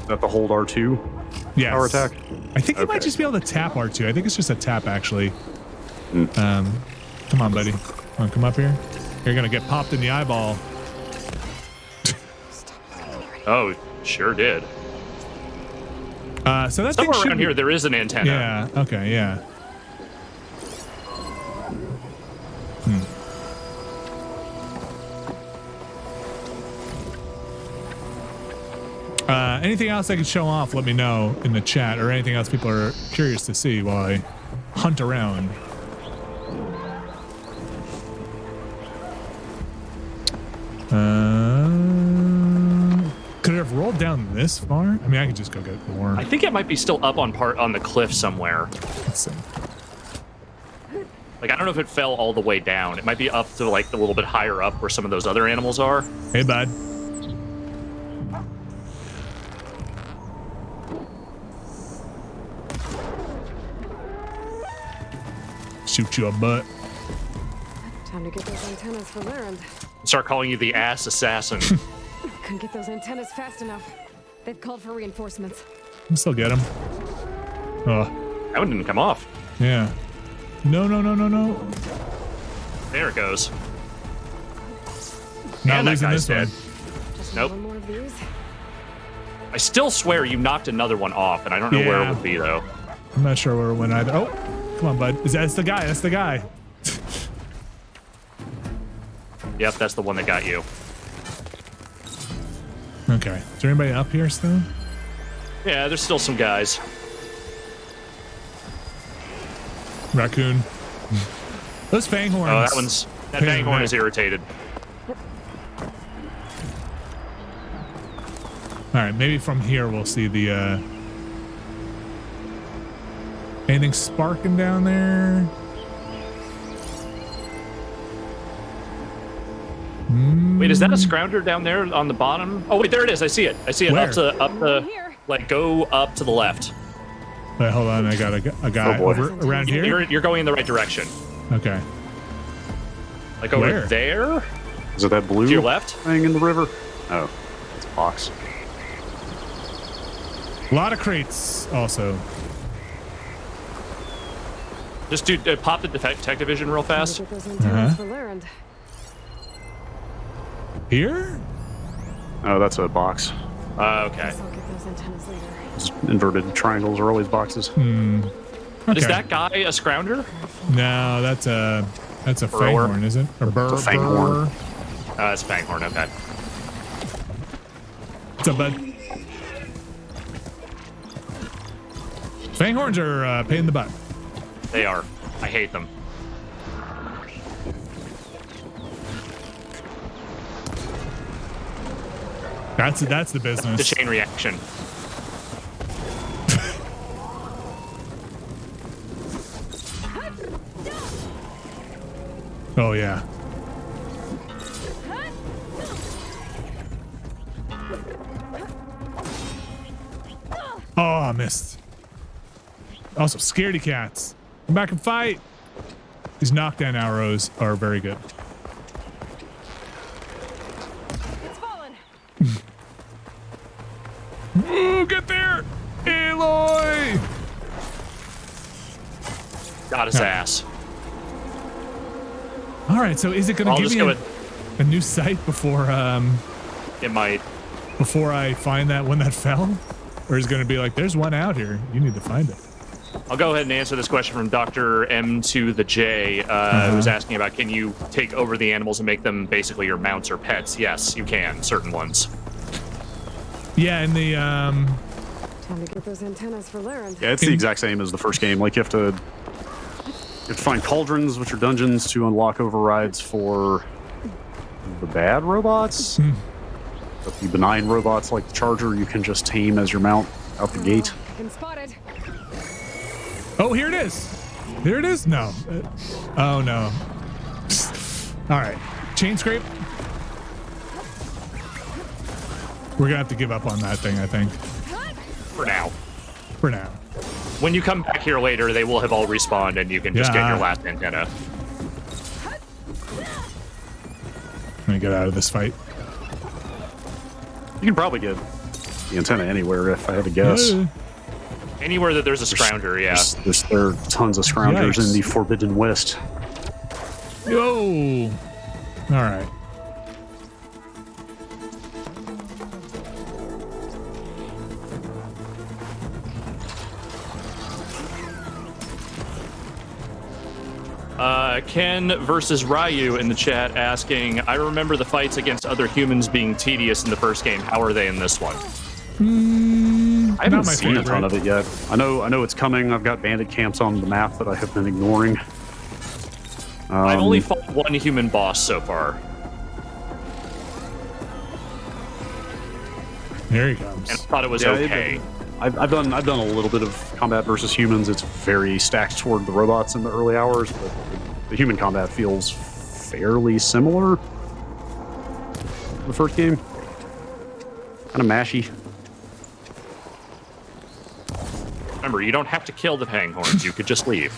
Is that the hold R2? Yes. Power attack. I think you might just be able to tap R2. I think it's just a tap actually. Come on, buddy. Come up here. You're gonna get popped in the eyeball. Oh, sure did. So that somewhere thing around here there is an antenna. Yeah. Okay. Yeah. Anything else I can show off? Let me know in the chat, or anything else people are curious to see while I hunt around. Could it have rolled down this far? I mean, I could just go get more. I think it might be still up on the cliff somewhere. Let's see. Like, I don't know if it fell all the way down. It might be up to like a little bit higher up where some of those other animals are. Hey, bud. Shoot you a butt. Time to get those antennas for Larend. Start calling you the ass assassin. Couldn't get those antennas fast enough. They've called for reinforcements. You still get them. Oh. That one didn't come off. Yeah. No. There it goes. Not and that losing guy's this dead. one. Just Nope. one more of these. I still swear you knocked another one off, and I don't know where it would be though. I'm not sure where it went either. Oh, come on, bud. That's the guy. That's the guy. Yep, that's the one that got you. Okay. Is there anybody up here still? Yeah, there's still some guys. Raccoon. Those fang horns. Oh, that fang horn is irritated. All right, maybe from here we'll see the anything sparking down there. Wait, is that a scrounger down there on the bottom? Oh wait, there it is. I see it. I see it. Where? Up the like go up to the left. Wait, hold on. I got a guy over around here. You're going in the right direction. Okay. Like over Where? there. Is it that blue To your left? thing in the river? Oh, it's a box. A lot of crates also. Just pop the detective vision real fast. Get those antennas for Larend. Here? Oh, that's a box. Okay. I'll get those antennas later. Those inverted triangles are always boxes. Okay. Is that guy a scrounger? No, that's a Burrower? fanghorn, is it? Or It's a fanghorn. It's a fanghorn. Okay. What's up, bud? Fanghorns are a pain in the butt. They are. I hate them. That's the business. The chain reaction. Oh yeah. Oh, I missed. Also, scaredy cats. Come back and fight. These knockdown arrows are very good. It's fallen. Ooh, get there, Aloy! Got his ass. All right, so is it going to give me a new site before it might before I find that one that fell, or is it going to be like there's one out here, you need to find it? I'll go ahead and answer this question from Dr. M to the J, who's asking about, can you take over the animals and make them basically your mounts or pets? Yes, you can, certain ones. Yeah, in the Time to get those antennas for Laren. Yeah, it's the exact same as the first game. Like you have to find cauldrons, which are dungeons, to unlock overrides for the bad robots. But the benign robots, like the Charger, you can just tame as your mount out the gate. Been spotted. Oh, here it is. Here it is. No. Oh no. All right. Chain scrape. We're gonna have to give up on that thing, I think. For now. For now. When you come back here later, they will have all respawned, and you can just get your last antenna. Let me get out of this fight. You can probably get the antenna anywhere, if I had to guess. Anywhere that there's a scrounger, yeah. There are tons of scroungers in the Forbidden West. Yo! All right. Ken versus Ryu in the chat asking, I remember the fights against other humans being tedious in the first game. How are they in this one? I haven't seen a ton of it yet. I know it's coming. I've got bandit camps on the map that I have been ignoring. I've only fought one human boss so far. There he comes. And I thought it was okay. I've done a little bit of combat versus humans. It's very stacked toward the robots in the early hours, but the human combat feels fairly similar to the first game. Kind of mashy. Remember, you don't have to kill the Panghorns. You could just leave.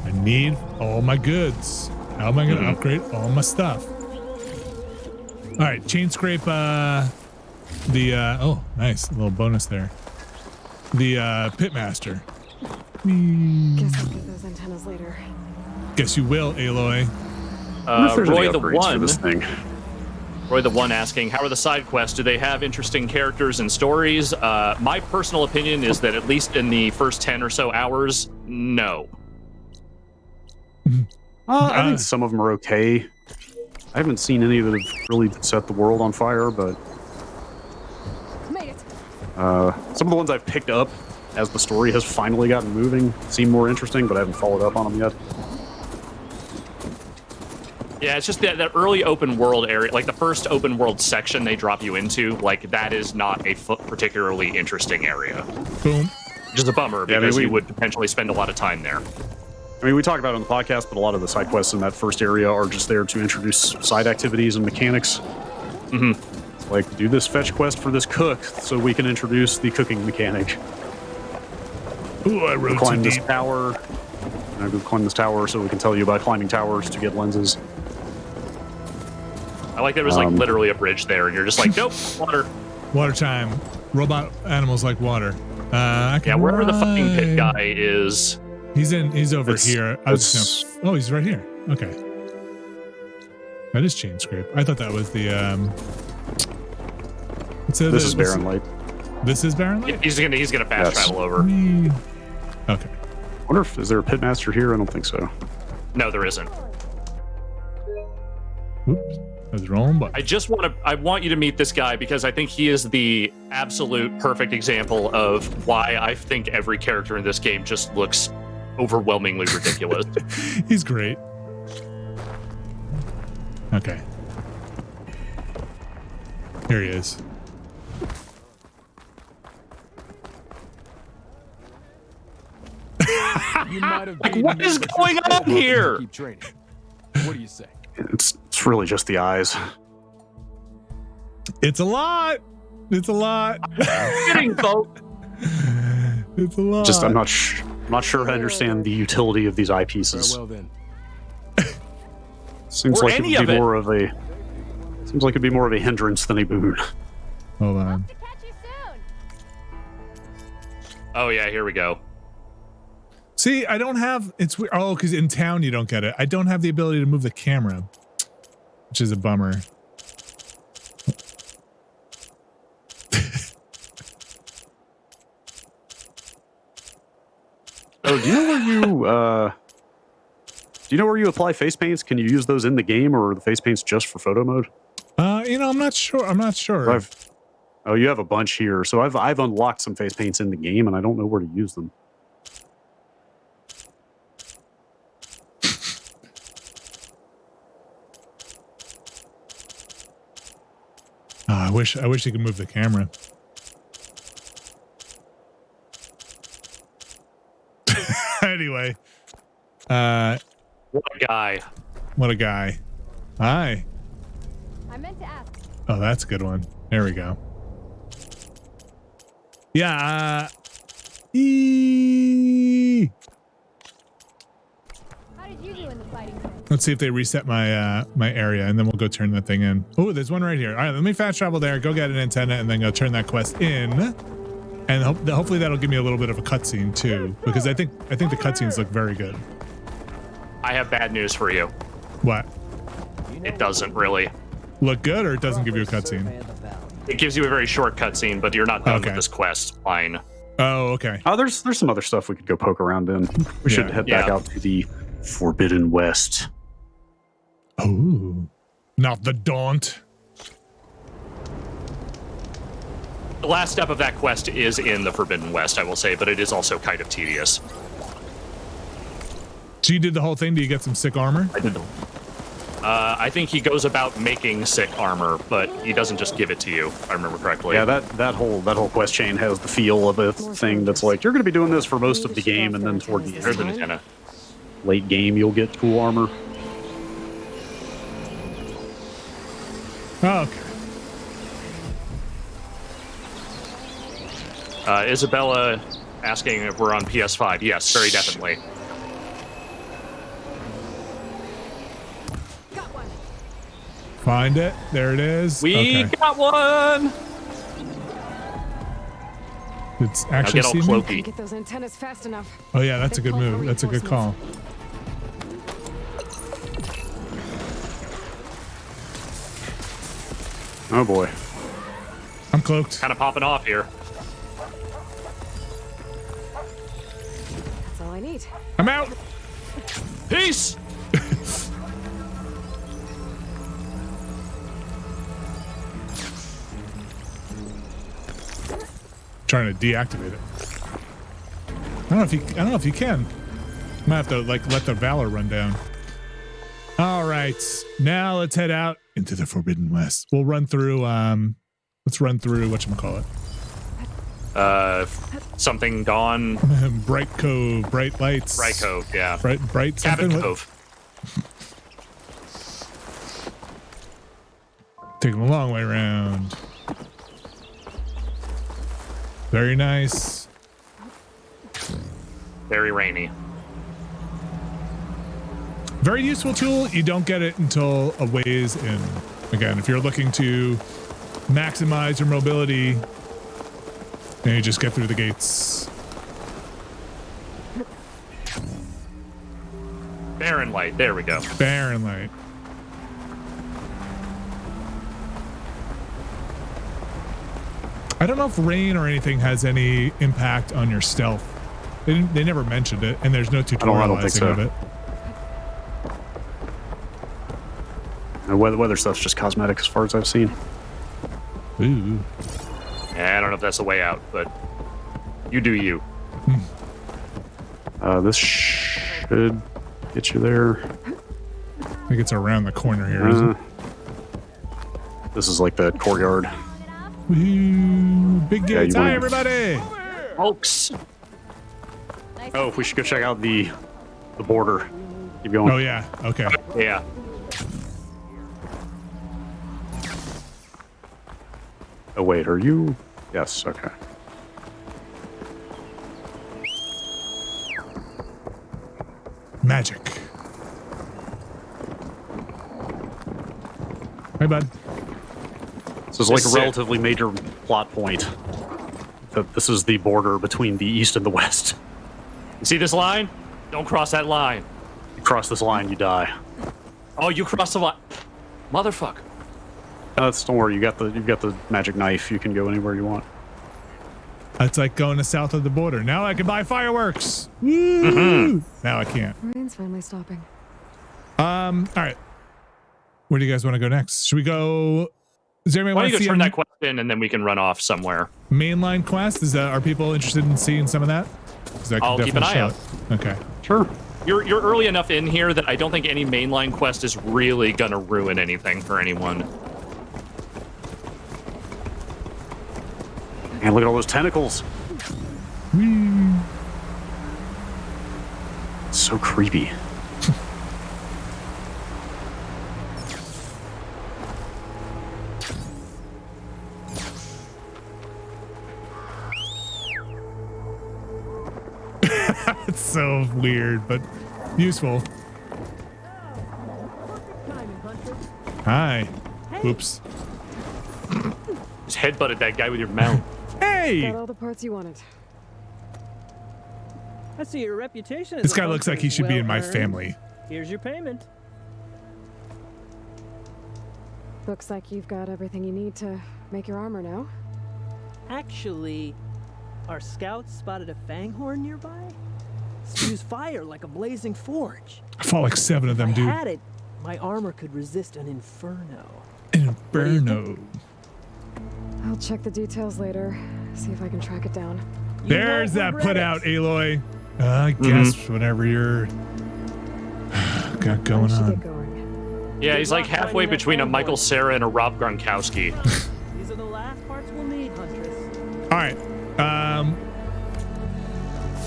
I need all my goods. How am I going to upgrade all my stuff? All right, chain scrape. Oh, nice, a little bonus there. The Pitmaster. Guess I'll get those antennas later. Guess you will, Aloy. Roy the One asking, how are the side quests? Do they have interesting characters and stories? My personal opinion is that at least in the first 10 or so hours, no. I think some of them are okay. I haven't seen any that have really set the world on fire, but Made it. some of the ones I've picked up as the story has finally gotten moving seem more interesting, but I haven't followed up on them yet. Yeah, it's just that early open world area, like the first open world section they drop you into, like that is not a particularly interesting area. Boom. Which is a bummer because you would potentially spend a lot of time there. I mean, we talk about it on the podcast, but a lot of the side quests in that first area are just there to introduce side activities and mechanics. Like, do this fetch quest for this cook so we can introduce the cooking mechanic. Ooh, I rode climb this tower. Go climb this tower so we can tell you about climbing towers to get lenses. I like there was like literally a bridge there, and you're just like, nope, water. Water time. Robot animals like water. Yeah, wherever the fucking pit guy is. He's over here. Oh, he's right here. Okay. That is chain scrape. I thought that was the this is Barren Light. This is Barren Light? Yeah, he's gonna fast travel over. Okay. I wonder if is there a pitmaster here? I don't think so. No, there isn't. Oops. I was wrong, but I want you to meet this guy because I think he is the absolute perfect example of why I think every character in this game just looks overwhelmingly ridiculous. He's great. Okay. Here he is. Like, what is going on here? Keep training. What do you say? It's really just the eyes. It's a lot. It's a lot. Kidding, folks. It's a lot. Just I'm not sure I understand the utility of these eyepieces. Well then. Seems like it'd be more of a hindrance than a boon. Hold on. Oh yeah, here we go. See, I don't have, it's weird. Oh, because in town you don't get it. I don't have the ability to move the camera, which is a bummer. Oh, do you know where you apply face paints? Can you use those in the game, or are the face paints just for photo mode? You know, I'm not sure. Oh, you have a bunch here. So I've unlocked some face paints in the game, and I don't know where to use them. I wish you could move the camera. Anyway, what a guy! What a guy! Hi. I meant to ask. Oh, that's a good one. There we go. Yeah. How did you do in the fighting game? Let's see if they reset my my area, and then we'll go turn that thing in. Oh, there's one right here. All right, let me fast travel there, go get an antenna, and then go turn that quest in. And hopefully that'll give me a little bit of a cutscene too, because I think the cutscenes look very good. I have bad news for you. What? It doesn't really Look good, or it doesn't give you a cutscene? It gives you a very short cutscene, but you're not done with this quest line. Oh, okay. Oh, there's some other stuff we could go poke around in. We should head back out to the Forbidden West. Oh, not the Daunt. The last step of that quest is in the Forbidden West, I will say, but it is also kind of tedious. So you did the whole thing? Do you get some sick armor? I did. I think he goes about making sick armor, but he doesn't just give it to you, if I remember correctly. Yeah, that whole quest chain has the feel of a thing that's like, you're going to be doing this for most of the game, and then toward the end, late game, you'll get cool armor. Oh, okay. Isabella asking if we're on PS5. Yes, very definitely. Got one. Find it. There it is. We got one. It's actually now get all cloaky. Get those antennas fast enough. Oh yeah, that's a good move. That's a good call. Oh boy. I'm cloaked. Kind of popping off here. That's all I need. I'm out. Peace. Trying to deactivate it. I don't know if you can. Might have to like let the Valor run down. All right, now let's head out into the Forbidden West. We'll run through. Let's run through whatchamacallit. Something Dawn. Bright Cove, Bright Lights. Bright Cove, yeah. Bright Cabin something. Cove. Taking a long way around. Very nice. Very rainy. Very useful tool. You don't get it until a ways in. Again, if you're looking to maximize your mobility, then you just get through the gates. Barren Light. There we go. Barren Light. I don't know if rain or anything has any impact on your stealth. They never mentioned it, and there's no tutorializing of it. Weather stuff's just cosmetic as far as I've seen. Ooh. Yeah, I don't know if that's the way out, but you do you. This should get you there. I think it's around the corner here, isn't it? This is like the courtyard. Woo, big gates. Hi, everybody. Folks. Oh, we should go check out the border. Keep going. Oh, yeah. Okay. Yeah. Oh, wait. Are you? Yes. Okay. Magic. Hey, bud. This is like a relatively major plot point. That this is the border between the East and the West. You see this line? Don't cross that line. You cross this line, you die. Oh, you crossed the line. Motherfucker. Don't worry, you've got the magic knife. You can go anywhere you want. It's like going to south of the border. Now I can buy fireworks. Woo! Now I can't. Rain's finally stopping. All right. Where do you guys want to go next? Should we go? Is there anybody Why want don't to you see turn that quest in and then we can run off somewhere? Mainline quest? Are people interested in seeing some of that? I'll keep an eye out. Okay. Sure. You're early enough in here that I don't think any mainline quest is really gonna ruin anything for anyone. And look at all those tentacles. Whee. It's so creepy. It's so weird, but useful. Hi. Oops. Just headbutted that guy with your mount. Hey! Got all the parts you wanted. I see your reputation. This guy looks like he should be in my family. Here's your payment. Looks like you've got everything you need to make your armor now. Actually, our scouts spotted a fanghorn nearby. Spews fire like a blazing forge. I fought like 7 of them, If I dude. had it, my armor could resist an inferno. Inferno. I'll check the details later. See if I can track it down. You There's won't that regret put it. out, Aloy. I guess whatever you're got going I should on. get going. Yeah, he's like halfway between a Michael Cera and a Rob Gronkowski. These are the last parts we'll need, Huntress. All right.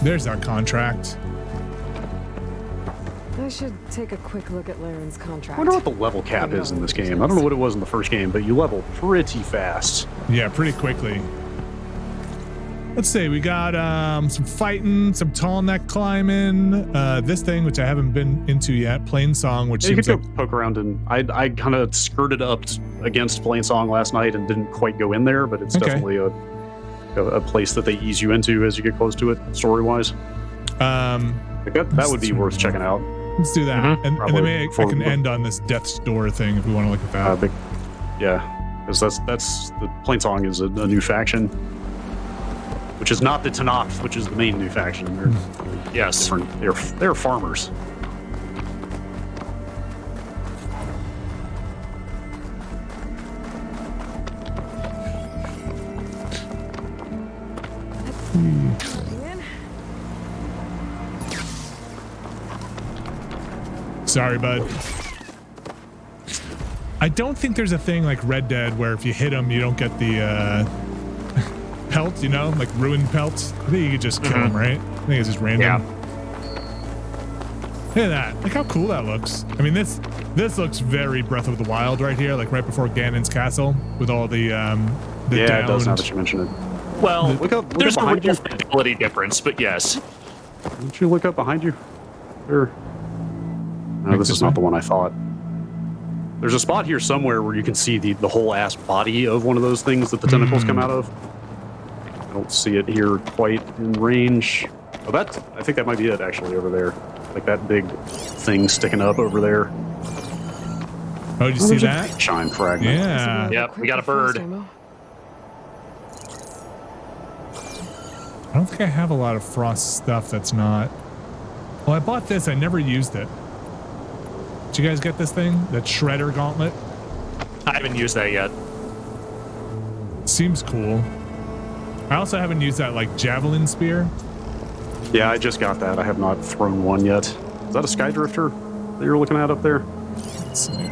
There's our contract. I should take a quick look at Laren's I contract. wonder what the level cap is in this game. I don't know what it was in the first game, but you level pretty fast. Yeah, pretty quickly. Let's see. We got some fighting, some tall neck climbing. This thing, which I haven't been into yet, Plainsong, which Yeah, you seems could like go poke around, and I kind of skirted up against Plainsong last night and didn't quite go in there, but it's Okay. definitely a place that they ease you into as you get close to it, story-wise. Like that would be worth checking out. let's do that, Mhm. and then Probably maybe I before can we- end on this death's door thing if we want to look at that. Yeah, because that's the Plainsong is a new faction, which is not the Tanath, which is the main new faction. They're Yes. different. They're farmers. Sorry, bud. I don't think there's a thing like Red Dead where if you hit him, you don't get the pelt, you know, like ruined pelts. I think you could just kill him, right? I think it's just random. Yeah. Look at that. Look how cool that looks. I mean, this looks very Breath of the Wild right here, like right before Ganon's castle with all the Yeah, it does now downed. that you mention it. Well, Look there's up a behind you. fidelity difference, but yes. Don't you look up behind you? There. No, this is not the one I thought. There's a spot here somewhere where you can see the whole ass body of one of those things that the tentacles come out of. I don't see it here quite in range. Oh, I think that might be it actually over there. Like that big thing sticking up over there. Oh, did you see that? Shine fragment. Yeah. Yep, we got a bird. I don't think I have a lot of Frost stuff that's not. Well, I bought this. I never used it. Did you guys get this thing? That Shredder Gauntlet? I haven't used that yet. Seems cool. I also haven't used that like Javelin Spear. Yeah, I just got that. I have not thrown one yet. Is that a Sky Drifter that you're looking at up there? Let's see.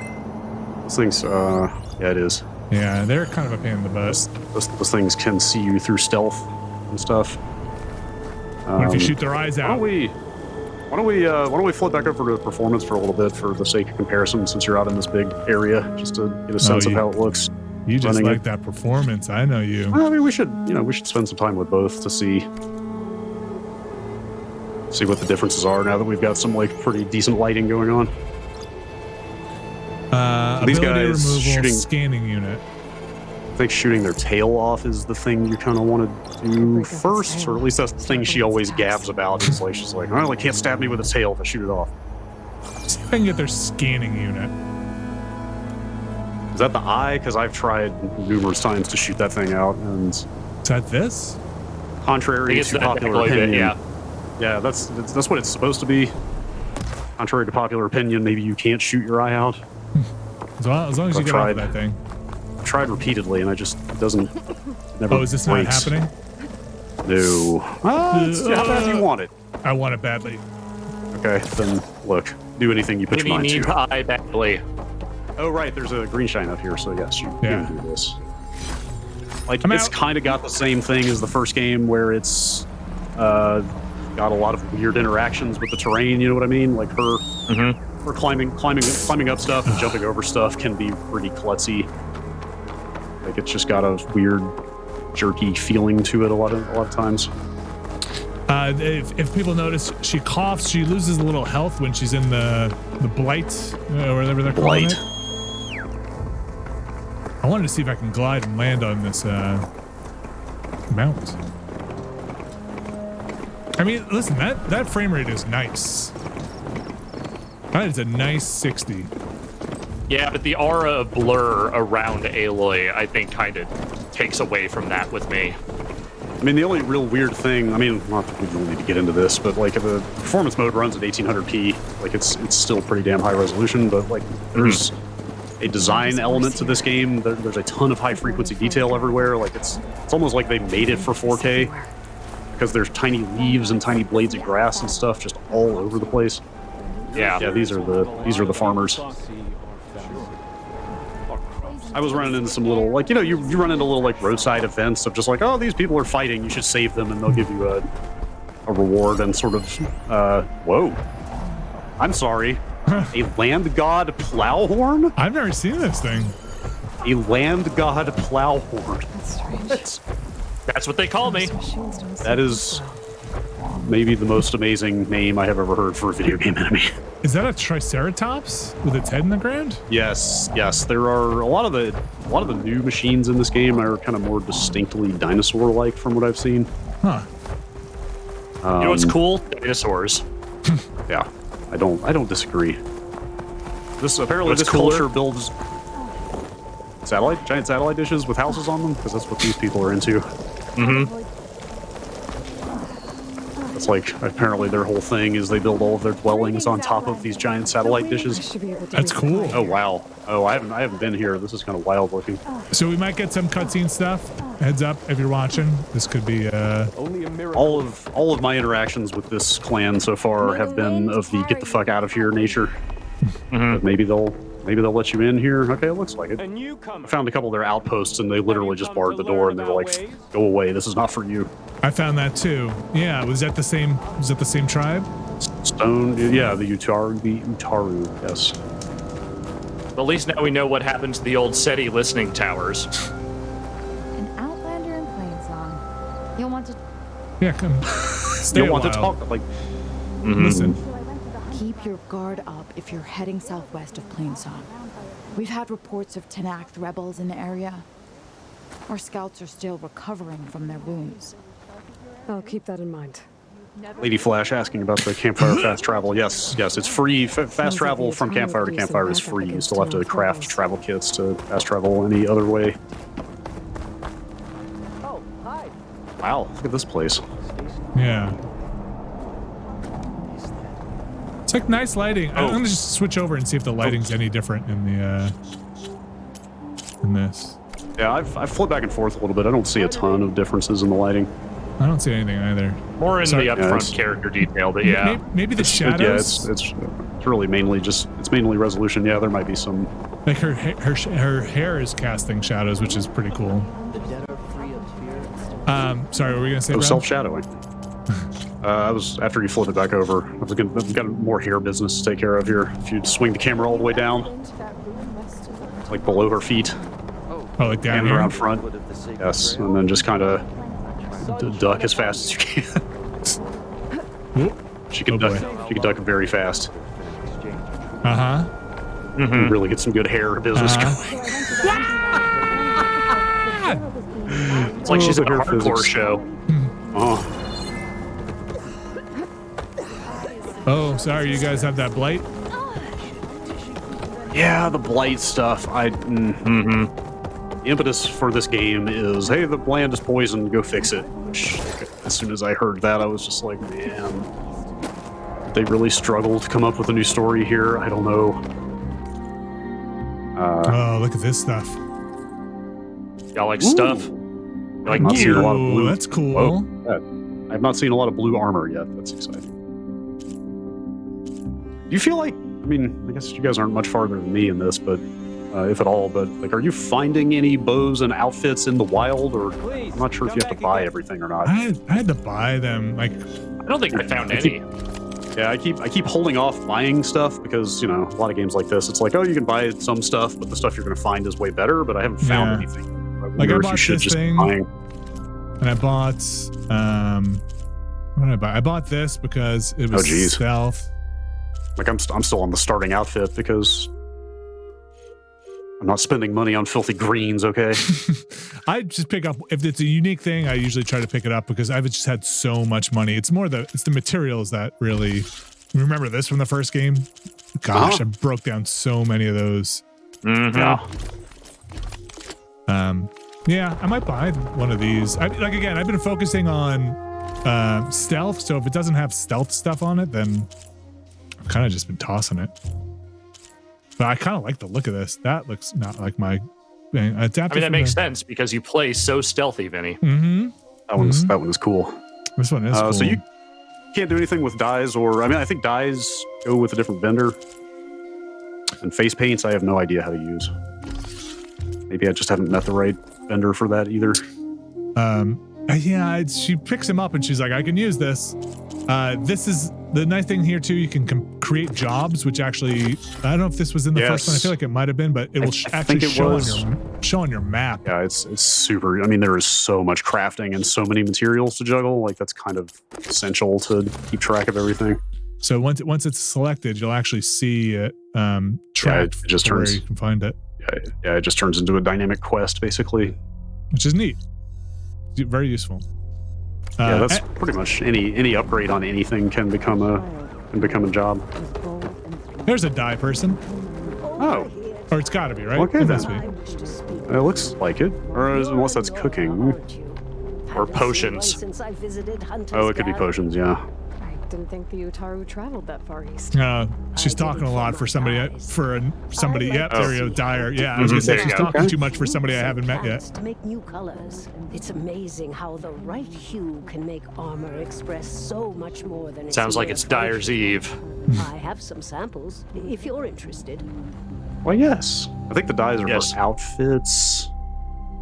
Those things, yeah, it is. Yeah, they're kind of a pain in the butt. Those things can see you through stealth and stuff. What if you shoot their eyes out? Why don't we flip back over to performance for a little bit for the sake of comparison, since you're out in this big area, just to get a sense of how it looks. You just running like it. that performance. I know you. I mean, we should spend some time with both to see what the differences are now that we've got some like pretty decent lighting going on. These These ability guys removal shooting- scanning unit. I think shooting their tail off is the thing you kind of want to do first, or at least that's the thing she always gabs about. Is like she's like, "Oh, they can't stab me with a tail if I shoot it off." See if I can get their scanning unit. Is that the eye? Because I've tried numerous times to shoot that thing out, and is that this? Contrary to popular opinion, yeah, that's what it's supposed to be. Contrary to popular opinion, maybe you can't shoot your eye out. As long as you get out of that thing. I've tried repeatedly, and it doesn't. Never is this breaks. not happening? No. How bad do you want it? I want it badly. Okay, then look. Do anything you put your mind to. Eye badly. Oh right, there's a green shine up here, so yes, you can do this. Like it's kind of got the same thing as the first game, where it's got a lot of weird interactions with the terrain. You know what I mean? Like her climbing up stuff and jumping over stuff can be pretty klutzy. Like it's just got a weird, jerky feeling to it a lot of times. If people notice, she coughs. She loses a little health when she's in the blight, whatever they're calling it. I wanted to see if I can glide and land on this mount. I mean, listen, that frame rate is nice. That is a nice 60. Yeah, but the aura of blur around Aloy, I think, kind of takes away from that with me. I mean, the only real weird thing, I mean, not that we don't need to get into this, but like the performance mode runs at 1800p, like it's still pretty damn high resolution, but like there's a design element to this game. There's a ton of high frequency detail everywhere. Like it's almost like they made it for 4K because there's tiny leaves and tiny blades of grass and stuff just all over the place. Yeah, these are the farmers. I was running into some little, like, you run into little, like, roadside events of just like, oh, these people are fighting, you should save them, and they'll give you a reward and sort of, whoa. I'm sorry. A land god plowhorn? I've never seen this thing. A land god plowhorn. That's strange. That's what they call me. That is maybe the most amazing name I have ever heard for a video game enemy. Is that a triceratops with its head in the ground? Yes. There are a lot of the new machines in this game are kind of more distinctly dinosaur-like from what I've seen. Huh. You know what's cool? Dinosaurs. Yeah, I don't disagree. This cooler? culture builds giant satellite dishes with houses on them because that's what these people are into. It's like apparently their whole thing is they build all of their dwellings on top of these giant satellite dishes. That's cool. Oh wow. Oh, I haven't been here. This is kind of wild looking. So we might get some cutscene stuff. Heads up if you're watching. This could be all of my interactions with this clan so far have been of the get the fuck out of here nature. But maybe they'll let you in here. Okay, it looks like it. I found a couple of their outposts and they literally just barred the door and they were like, "Go away. This is not for you." I found that too. Yeah, was that the same tribe? Stone, yeah, the Utaru, yes. At least now we know what happened to the old SETI listening towers. An Outlander in Plainsong. You'll want to... Yeah, come. You'll want to talk, like... Listen. Keep your guard up if you're heading southwest of Plainsong. We've had reports of Tenakth rebels in the area. Our scouts are still recovering from their wounds. I'll keep that in mind. Lady Flash asking about the campfire fast travel. Yes, it's free. Fast travel from campfire to campfire is free. You still have to craft travel kits to fast travel any other way. Oh, hi. Wow, look at this place. Yeah. It's like nice lighting. I'm gonna just switch over and see if the lighting's any different in the in this. Yeah, I've flipped back and forth a little bit. I don't see a ton of differences in the lighting. I don't see anything either. More in the upfront character detail, but yeah. Maybe the shadows. It's really mainly resolution. Yeah, there might be some. Like her hair is casting shadows, which is pretty cool. The dead are free of fear. Sorry, what were we gonna say? Self-shadowing. I was after you flip it back over. I've got more hair business to take care of here. If you swing the camera all the way down, like below her feet. Oh, like down and here? around front. Yes, and then just kind of duck as fast as you can. She can duck very fast. Uh-huh. Really get some good hair business going. God. It's like she's the at a hair hardcore physics. show. Oh, sorry, you guys have that blight? Yeah, the blight stuff. The impetus for this game is, hey, the land is poisoned, go fix it. Which, as soon as I heard that, I was just like, man, they really struggled to come up with a new story here. I don't know. Oh, look at this stuff. Y'all like stuff? Like not seen a gear? lot of blue. That's cool. Whoa. I've not seen a lot of blue armor yet. That's exciting. Do you feel like, I mean, I guess you guys aren't much farther than me in this, but if at all, but like, are you finding any bows and outfits in the wild, or I'm not sure if you have to buy everything or not. I had to buy them. Like, I don't think I found any. Yeah, I keep holding off buying stuff because, you know, a lot of games like this, it's like, oh, you can buy some stuff, but the stuff you're going to find is way better, but I haven't found anything. Like, I bought this thing, and I bought, what did I buy? I bought this because it was stealth. Like, I'm still on the starting outfit because I'm not spending money on filthy greens, okay? I just pick up, if it's a unique thing, I usually try to pick it up because I've just had so much money. It's more it's the materials that really, remember this from the first game? Gosh, I broke down so many of those. Yeah. Yeah, I might buy one of these. Like, again, I've been focusing on stealth, so if it doesn't have stealth stuff on it, then I've kind of just been tossing it. But I kind of like the look of this. That looks not like my thing. I mean, that makes sense because you play so stealthy, Vinny. That one is cool. This one is cool. So you can't do anything with dyes, or I mean, I think dyes go with a different vendor. And face paints, I have no idea how to use. Maybe I just haven't met the right vendor for that either. Yeah, she picks him up and she's like, I can use this. This is the nice thing here too. You can create jobs, which actually, I don't know if this was in the first one. I feel like it might have been, but it will actually show on your map. Yeah, it's super. I mean, there is so much crafting and so many materials to juggle. Like, that's kind of essential to keep track of everything. So once it's selected, you'll actually see it tracked it just where turns, you can find it. Yeah, it just turns into a dynamic quest, basically. Which is neat. Very useful. Yeah, that's pretty much any upgrade on anything can become a job. There's a dye person. Oh, or it's got to be, right? Okay, it then. must be. It looks like it, or unless that's cooking, or potions. Oh, it could be potions. Yeah. Didn't think the Utaru traveled that far east. She's talking a lot for somebody. Yep, there you go, Dyer. Yeah, I was gonna say she's talking too much for somebody I haven't met yet. To make new colors, it's amazing how the right hue can make armor express so much more than. Sounds like it's Dyer's Eve. I have some samples if you're interested. Well, yes. I think the dyes are for outfits.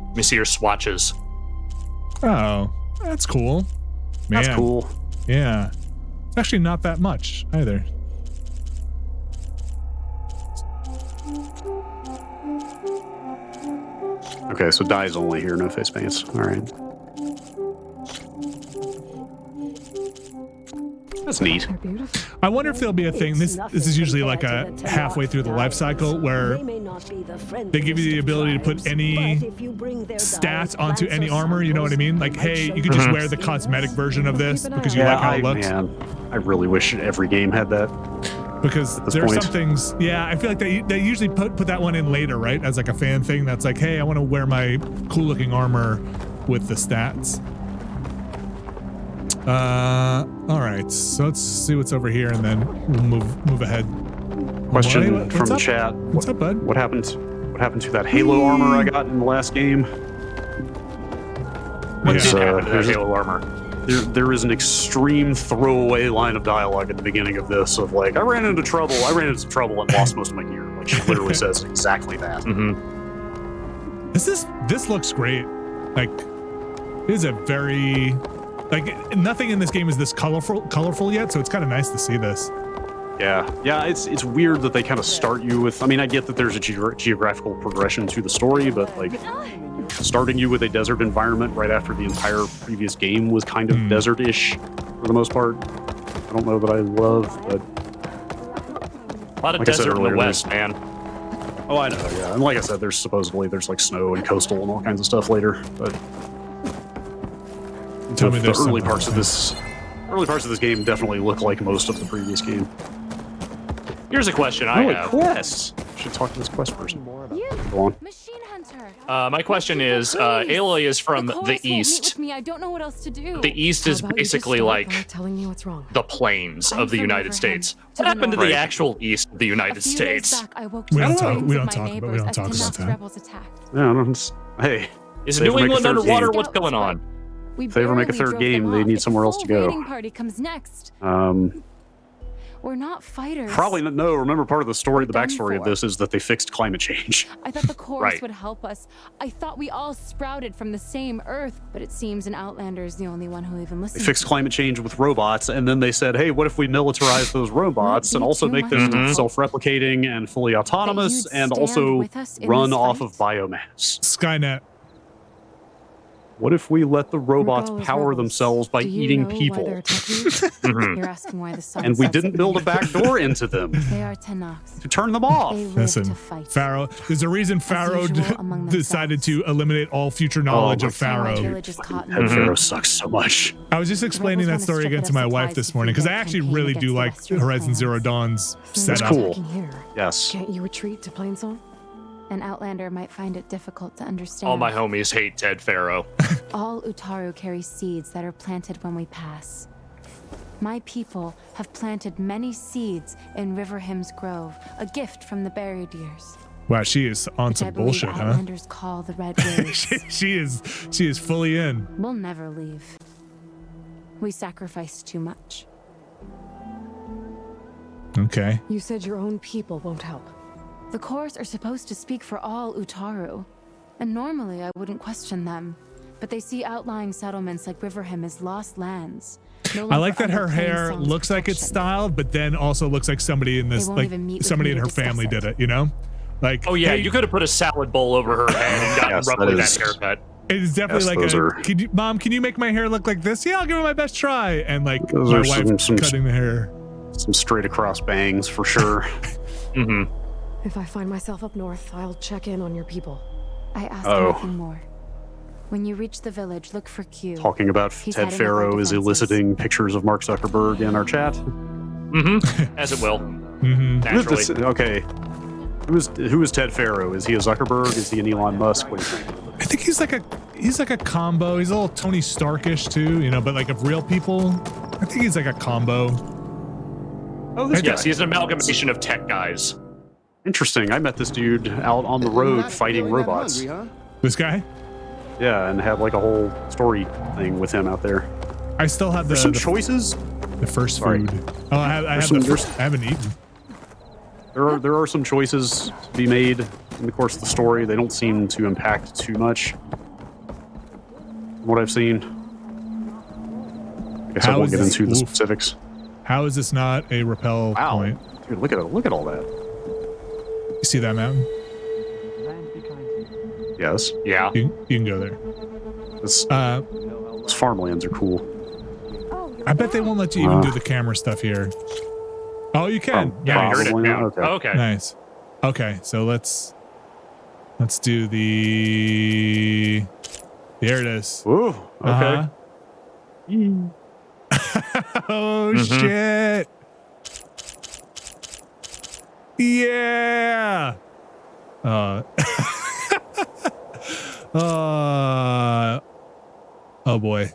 Let me see your swatches. Oh, that's cool. Man. That's cool. Yeah. It's actually not that much either. Okay, so dyes only here, no face paints. All right. That's neat. I wonder if there'll be a thing. This is usually like a halfway through the life cycle where they give you the ability to put any stats onto any armor. You know what I mean? Like, hey, you could just wear the cosmetic version of this because you like how it looks. Man, I really wish every game had that. Because there are some things, yeah, I feel like they usually put that one in later, right? As like a fan thing that's like, hey, I want to wear my cool looking armor with the stats. All right, so let's see what's over here and then we'll move ahead. Question from the chat. What's up, bud? What happened to that Halo armor I got in the last game? What did happen to that Halo armor? There is an extreme throwaway line of dialogue at the beginning of this of like, I ran into trouble and lost most of my gear. Like, she literally says exactly that. This looks great. Like, it is a very, like, nothing in this game is this colorful yet, so it's kind of nice to see this. Yeah, it's weird that they kind of start you with, I mean, I get that there's a geographical progression to the story, but like starting you with a desert environment right after the entire previous game was kind of desert-ish for the most part. I don't know that I love, but a lot of desert in the West, man. Oh, I know. Yeah, and like I said, there's like snow and coastal and all kinds of stuff later. But the early parts of this game definitely look like most of the previous game. Here's a question I have. Quests. Should talk to this quest person. Go on. Machine Hunter. My question is, Aloy is from the east. I don't know what else to do. The east is basically like telling me what's wrong. the plains of the United States. What happened to the actual east of the United States? We don't talk about that. Yeah, hey. Is New England underwater? What's going on? If they ever make a third game, they need somewhere else to go. Party comes next. We're not fighters. Probably not. No, remember part of the story, the backstory of this is that they fixed climate change. I thought the chorus would help us. I thought we all sprouted from the same earth, but it seems an Outlander is the only one who even listens. They fixed climate change with robots, and then they said, hey, what if we militarize those robots and also make them self-replicating and fully autonomous and also run off of biomass? Skynet. What if we let the robots power themselves by eating people? You're asking why the sun and we didn't build a back door into them They are Tennox. to turn them off. Listen, Pharaoh. There's a reason Pharaoh decided to eliminate all future knowledge of Pharaoh. Pharaoh sucks so much. I was just explaining that story again to my wife this morning because I actually really do like Horizon Zero Dawn's setup. It's cool. Yes. Can't you retreat to Plainsong? An Outlander might find it difficult to understand. All my homies hate Ted Pharaoh. All Utaru carry seeds that are planted when we pass. My people have planted many seeds in River Hymns Grove, a gift from the buried years. Wow, she is on some bullshit, huh? Outlanders call the Red Waves. she is fully in. We'll never leave. We sacrifice too much. Okay. You said your own people won't help. The chorus are supposed to speak for all Utaru, and normally I wouldn't question them, but they see outlying settlements like Riverham as lost lands. I like that her hair looks like it's styled, but then also looks like somebody in this, like somebody in her family did it, you know? Like, oh yeah, hey, you could have put a salad bowl over her head and gotten roughly that haircut. It's definitely like Mom, can you make my hair look like this? Yeah, I'll give it my best try. And like my wife cutting the hair. Some straight across bangs for sure. If I find myself up north, I'll check in on your people. I asked nothing more. When you reach the village, look for Q. Talking about Ted Pharaoh is eliciting pictures of Mark Zuckerberg in our chat. As it will. Naturally. Okay. Who is Ted Pharaoh? Is he a Zuckerberg? Is he an Elon Musk? What do you think? I think he's like a combo. He's a little Tony Starkish too, you know, but like of real people. I think he's like a combo. Oh, this guy. He's an amalgamation of tech guys. Interesting. I met this dude out on the road fighting robots. Hungry, huh? This guy? Yeah, and had like a whole story thing with him out there. I still have some choices. The first food. Oh, I haven't eaten. There are some choices to be made in the course of the story. They don't seem to impact too much from what I've seen. I guess I won't get into the specifics. How is this not a rappel point? Dude, look at all that. You see that mountain? Yes. Yeah. You can go there. Those farmlands are cool. I bet they won't let you even do the camera stuff here. Oh, you can. Yeah, I heard it. Yeah. Okay. Okay. Nice. Okay, so let's do the. There it is. Ooh. Okay. Oh shit. Yeah. Oh boy.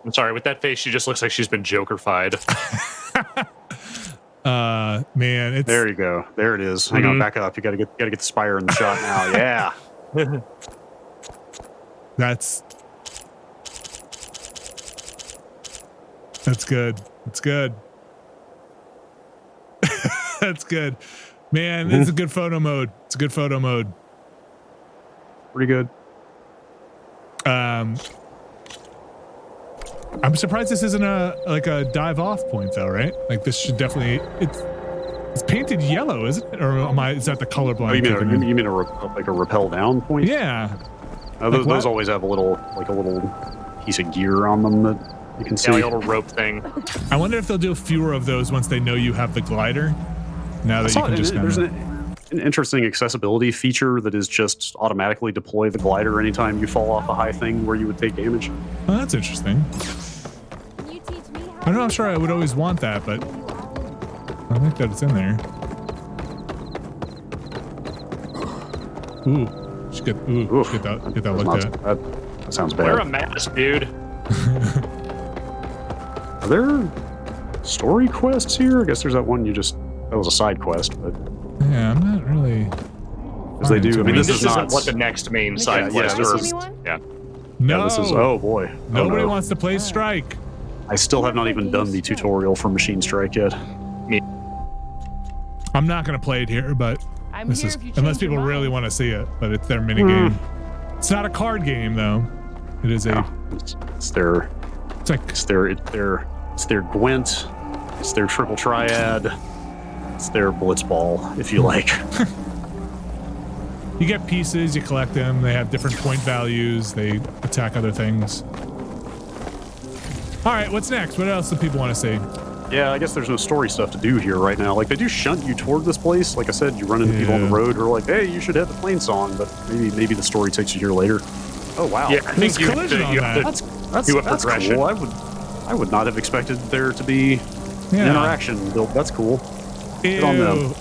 I'm sorry, with that face, she just looks like she's been Joker-fied. Man, it's there you go. There it is. Hang on, back up. You gotta get the spire in the shot now. Yeah. That's good. That's good. That's good. Man, this is a good photo mode. It's a good photo mode. Pretty good. I'm surprised this isn't a dive off point though, right? Like this should definitely it's painted yellow, isn't it? Or is that the colorblind? Oh, you mean a rappel down point? Yeah. Those always have a little piece of gear on them that you can see. Yeah, like a little rope thing. I wonder if they'll do fewer of those once they know you have the glider. Now that you can just an interesting accessibility feature that is just automatically deploy the glider anytime you fall off a high thing where you would take damage. Oh, that's interesting. I'm not sure I would always want that, but I think that it's in there. Ooh, should get that looked at. That sounds bad. Wear a mask, dude. Are there story quests here? I guess there's that one that was a side quest, but yeah, I'm not really. As they do. I mean, this is not isn't what the next main side quest is. Yeah. No. Yeah, this is. Oh boy. Nobody wants to play Strike. I still have not even done the tutorial for Machine Strike yet. I'm not going to play it here, but this is unless people really want to see it. But it's their mini game. It's not a card game though. It is it's their Gwent. It's their triple triad. It's their blitzball, if you like. You get pieces, you collect them. They have different point values. They attack other things. All right, what's next? What else do people want to see? Yeah, I guess there's no story stuff to do here right now. Like, they do shunt you toward this place. Like I said, you run into people on the road who are like, hey, you should hit the Plainsong, but maybe the story takes you here later. Oh, wow. Yeah, I think you have to do a progression. Cool. I would not have expected there to be an interaction built. That's cool. Ew. Good on them.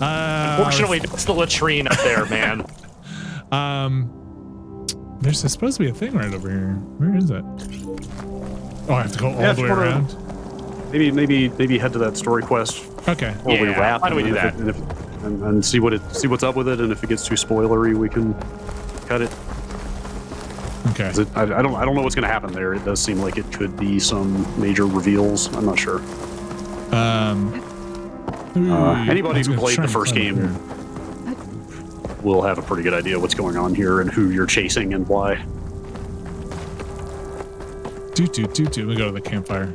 Unfortunately, it's the latrine up there, man. There's supposed to be a thing right over here. Where is it? Oh, I have to go all the way around. Maybe head to that story quest. Okay. Or we wrap. Why don't we do that? And see what's up with it, and if it gets too spoilery, we can cut it. Okay. I don't know what's going to happen there. It does seem like it could be some major reveals. I'm not sure. Anybody who played the first game will have a pretty good idea what's going on here and who you're chasing and why. We go to the campfire.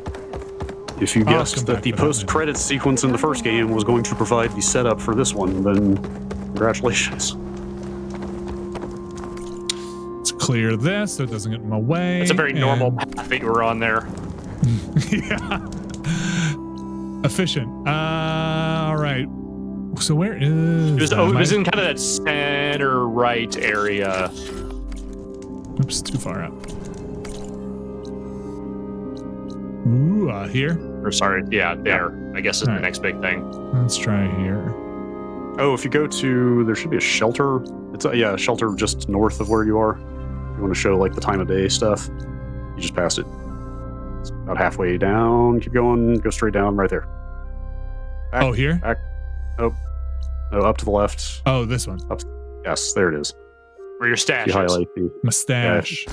If you guessed that the post-credits sequence in the first game was going to provide the setup for this one, then congratulations. Let's clear this so it doesn't get in my way. It's a very normal path that you were on there. Yeah. Efficient. All right. So where is it was in kind of that center right area. Oops, too far out. Ooh, here? Or sorry, yeah, there. I guess is the next big thing. Let's try here. Oh, if you go to, there should be a shelter. It's a shelter just north of where you are. You want to show like the time of day stuff. You just passed it. It's about halfway down. Keep going. Go straight down right there. Back, here? Back. Nope. No, up to the left. Oh, this one. Up. Yes, there it is. Where your stash you is. Highlight the mustache.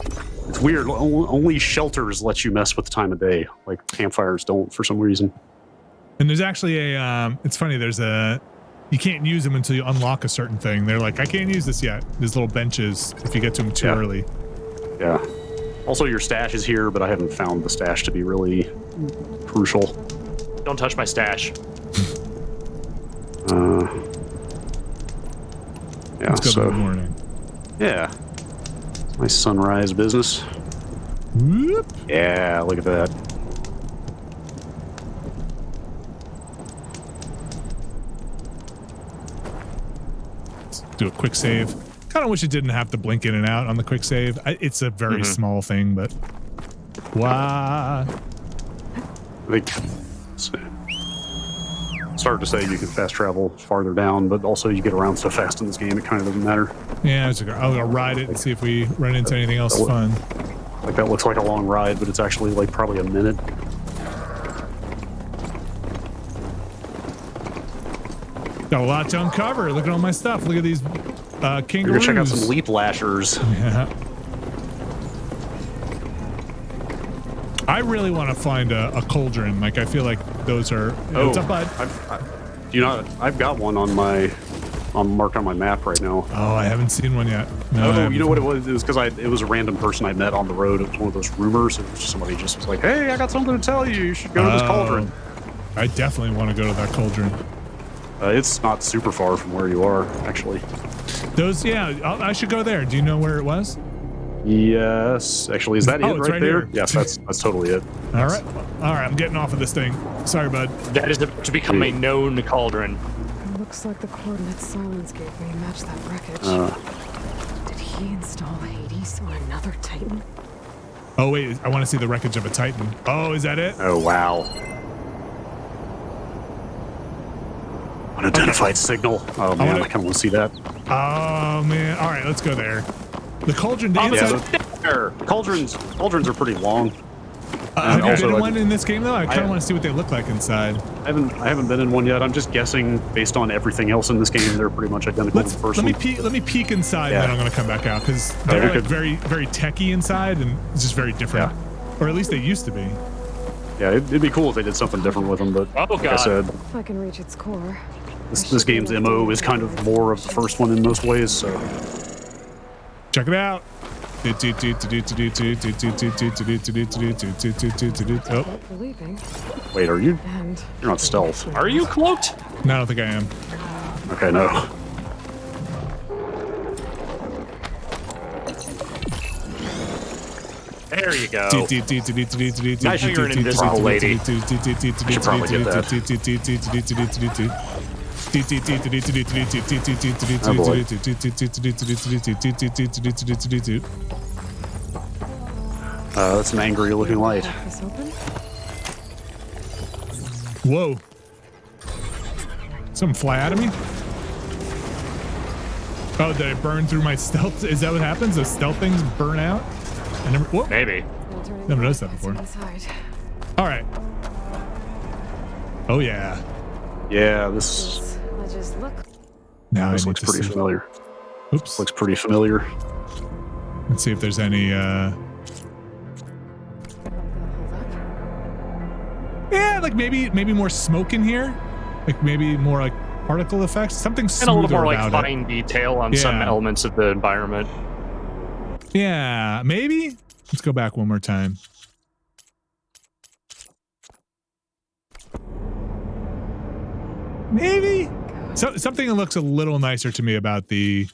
It's weird. Only shelters let you mess with the time of day. Like campfires don't for some reason. And there's actually it's funny, you can't use them until you unlock a certain thing. They're like, I can't use this yet. There's little benches if you get to them too early. Yeah. Also, your stash is here, but I haven't found the stash to be really crucial. Don't touch my stash. Yeah, let's go good morning. Yeah. Nice sunrise business. Whoop. Yeah, look at that. Let's do a quick save. Kind of wish it didn't have to blink in and out on the quick save. It's a very small thing, but wow. I think it's hard to say you can fast travel farther down, but also you get around so fast in this game, it kind of doesn't matter. Yeah, I'll go ride it and see if we run into anything else fun. Like that looks like a long ride, but it's actually like probably a minute. Got a lot to uncover. Look at all my stuff. Look at these kangaroos. You're gonna check out some leap lashers. Yeah. I really want to find a cauldron. Like, I feel like those are. What's up, bud? I've got one on marked on my map right now. Oh, I haven't seen one yet. No, you know what it was? It was because it was a random person I met on the road. It was one of those rumors. It was just somebody just was like, "Hey, I got something to tell you. You should go to this cauldron." I definitely want to go to that cauldron. It's not super far from where you are, actually. I should go there. Do you know where it was? Yes, actually, is that it right there? Here. Yes, that's totally it. All right, I'm getting off of this thing. Sorry, bud. That is to become a known cauldron. Looks like the coordinates Silence gave me match that wreckage. Did he install Hades on another Titan? Oh wait, I want to see the wreckage of a Titan. Oh, is that it? Oh wow. Unidentified signal. Oh man, I kind of want to see that. Oh man. All right, let's go there. The cauldron. Cauldrons are pretty long. Have you been in one in this game though? I kind of want to see what they look like inside. I haven't been in one yet. I'm just guessing based on everything else in this game. They're pretty much identical to the first one. Let me peek inside, and then I'm going to come back out because they're like very very techy inside, and it's just very different. Yeah. Or at least they used to be. Yeah, it'd be cool if they did something different with them. But like I said, if I can reach its core. This game's MO is kind of more of the first one in most ways. So check it out. Oh. Wait, are you? You're not stealth. Are you cloaked? No, I don't think I am. Okay, no. There you go. Nice, you're an invisible lady. I should probably get that. That's an angry looking light. Whoa. Something fly out of me? Oh, did I burn through my stealth? Is that what happens? The stealth things burn out? I never. Whoa. Maybe. Never noticed that before. All right. Oh yeah. Yeah, this. Now this looks pretty familiar. Oops. Looks pretty familiar. Let's see if there's any. Yeah, like maybe more smoke in here. Like maybe more like particle effects. Something smoother and a little more like about fine detail on some elements of the environment. Yeah, maybe. Let's go back one more time. Maybe. So something that looks a little nicer to me about the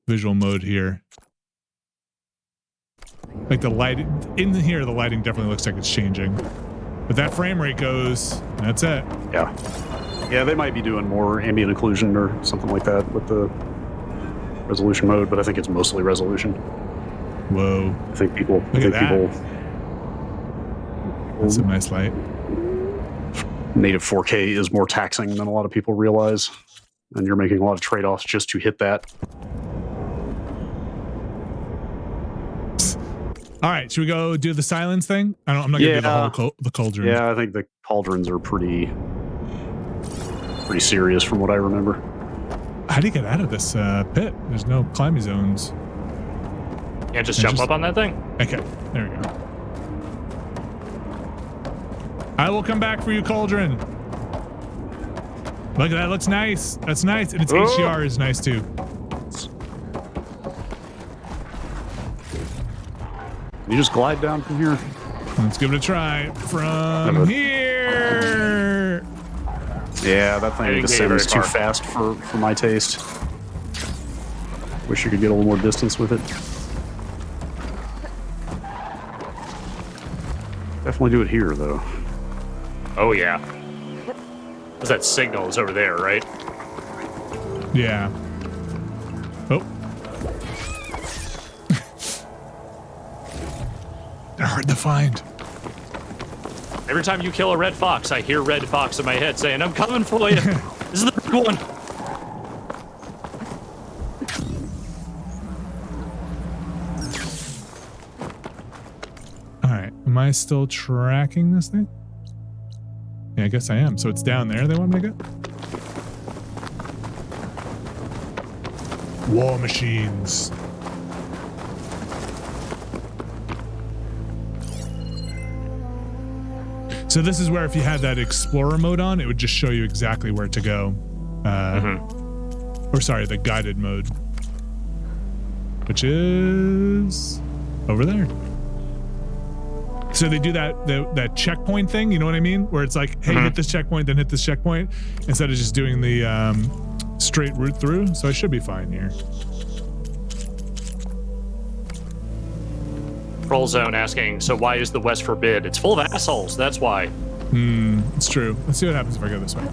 visual mode here. Like the light in here, the lighting definitely looks like it's changing. But that frame rate goes, that's it. Yeah. Yeah, they might be doing more ambient occlusion or something like that with the resolution mode, but I think it's mostly resolution. Whoa. I think people Look at that. That's a nice light. Native 4K is more taxing than a lot of people realize, and you're making a lot of trade-offs just to hit that. All right, should we go do the silence thing? I'm not gonna do the whole the cauldron. Yeah, I think the cauldrons are pretty serious from what I remember. How do you get out of this pit? There's no climbing zones. Yeah, just jump up on that thing. Okay, there we go. I will come back for you, cauldron. Look at that, looks nice. That's nice, and its HDR is nice too. You just glide down from here? Let's give it a try. From here. Yeah, that thing descends too fast for my taste. Wish you could get a little more distance with it. Definitely do it here, though. Oh, yeah. Because that signal is over there, right? Yeah. Oh. They're hard to find. Every time you kill a red fox, I hear red fox in my head saying, I'm coming for you. This is the big one. All right. Am I still tracking this thing? Yeah, I guess I am. So it's down there they want me to go? War machines. So this is where if you had that explorer mode on, it would just show you exactly where to go. Or sorry, the guided mode. Which is over there. So they do that checkpoint thing, you know what I mean? Where it's like, hey, hit this checkpoint, then hit this checkpoint, instead of just doing the straight route through. So I should be fine here. Troll Zone asking, so why is the West forbid? It's full of assholes, that's why. It's true. Let's see what happens if I go this way.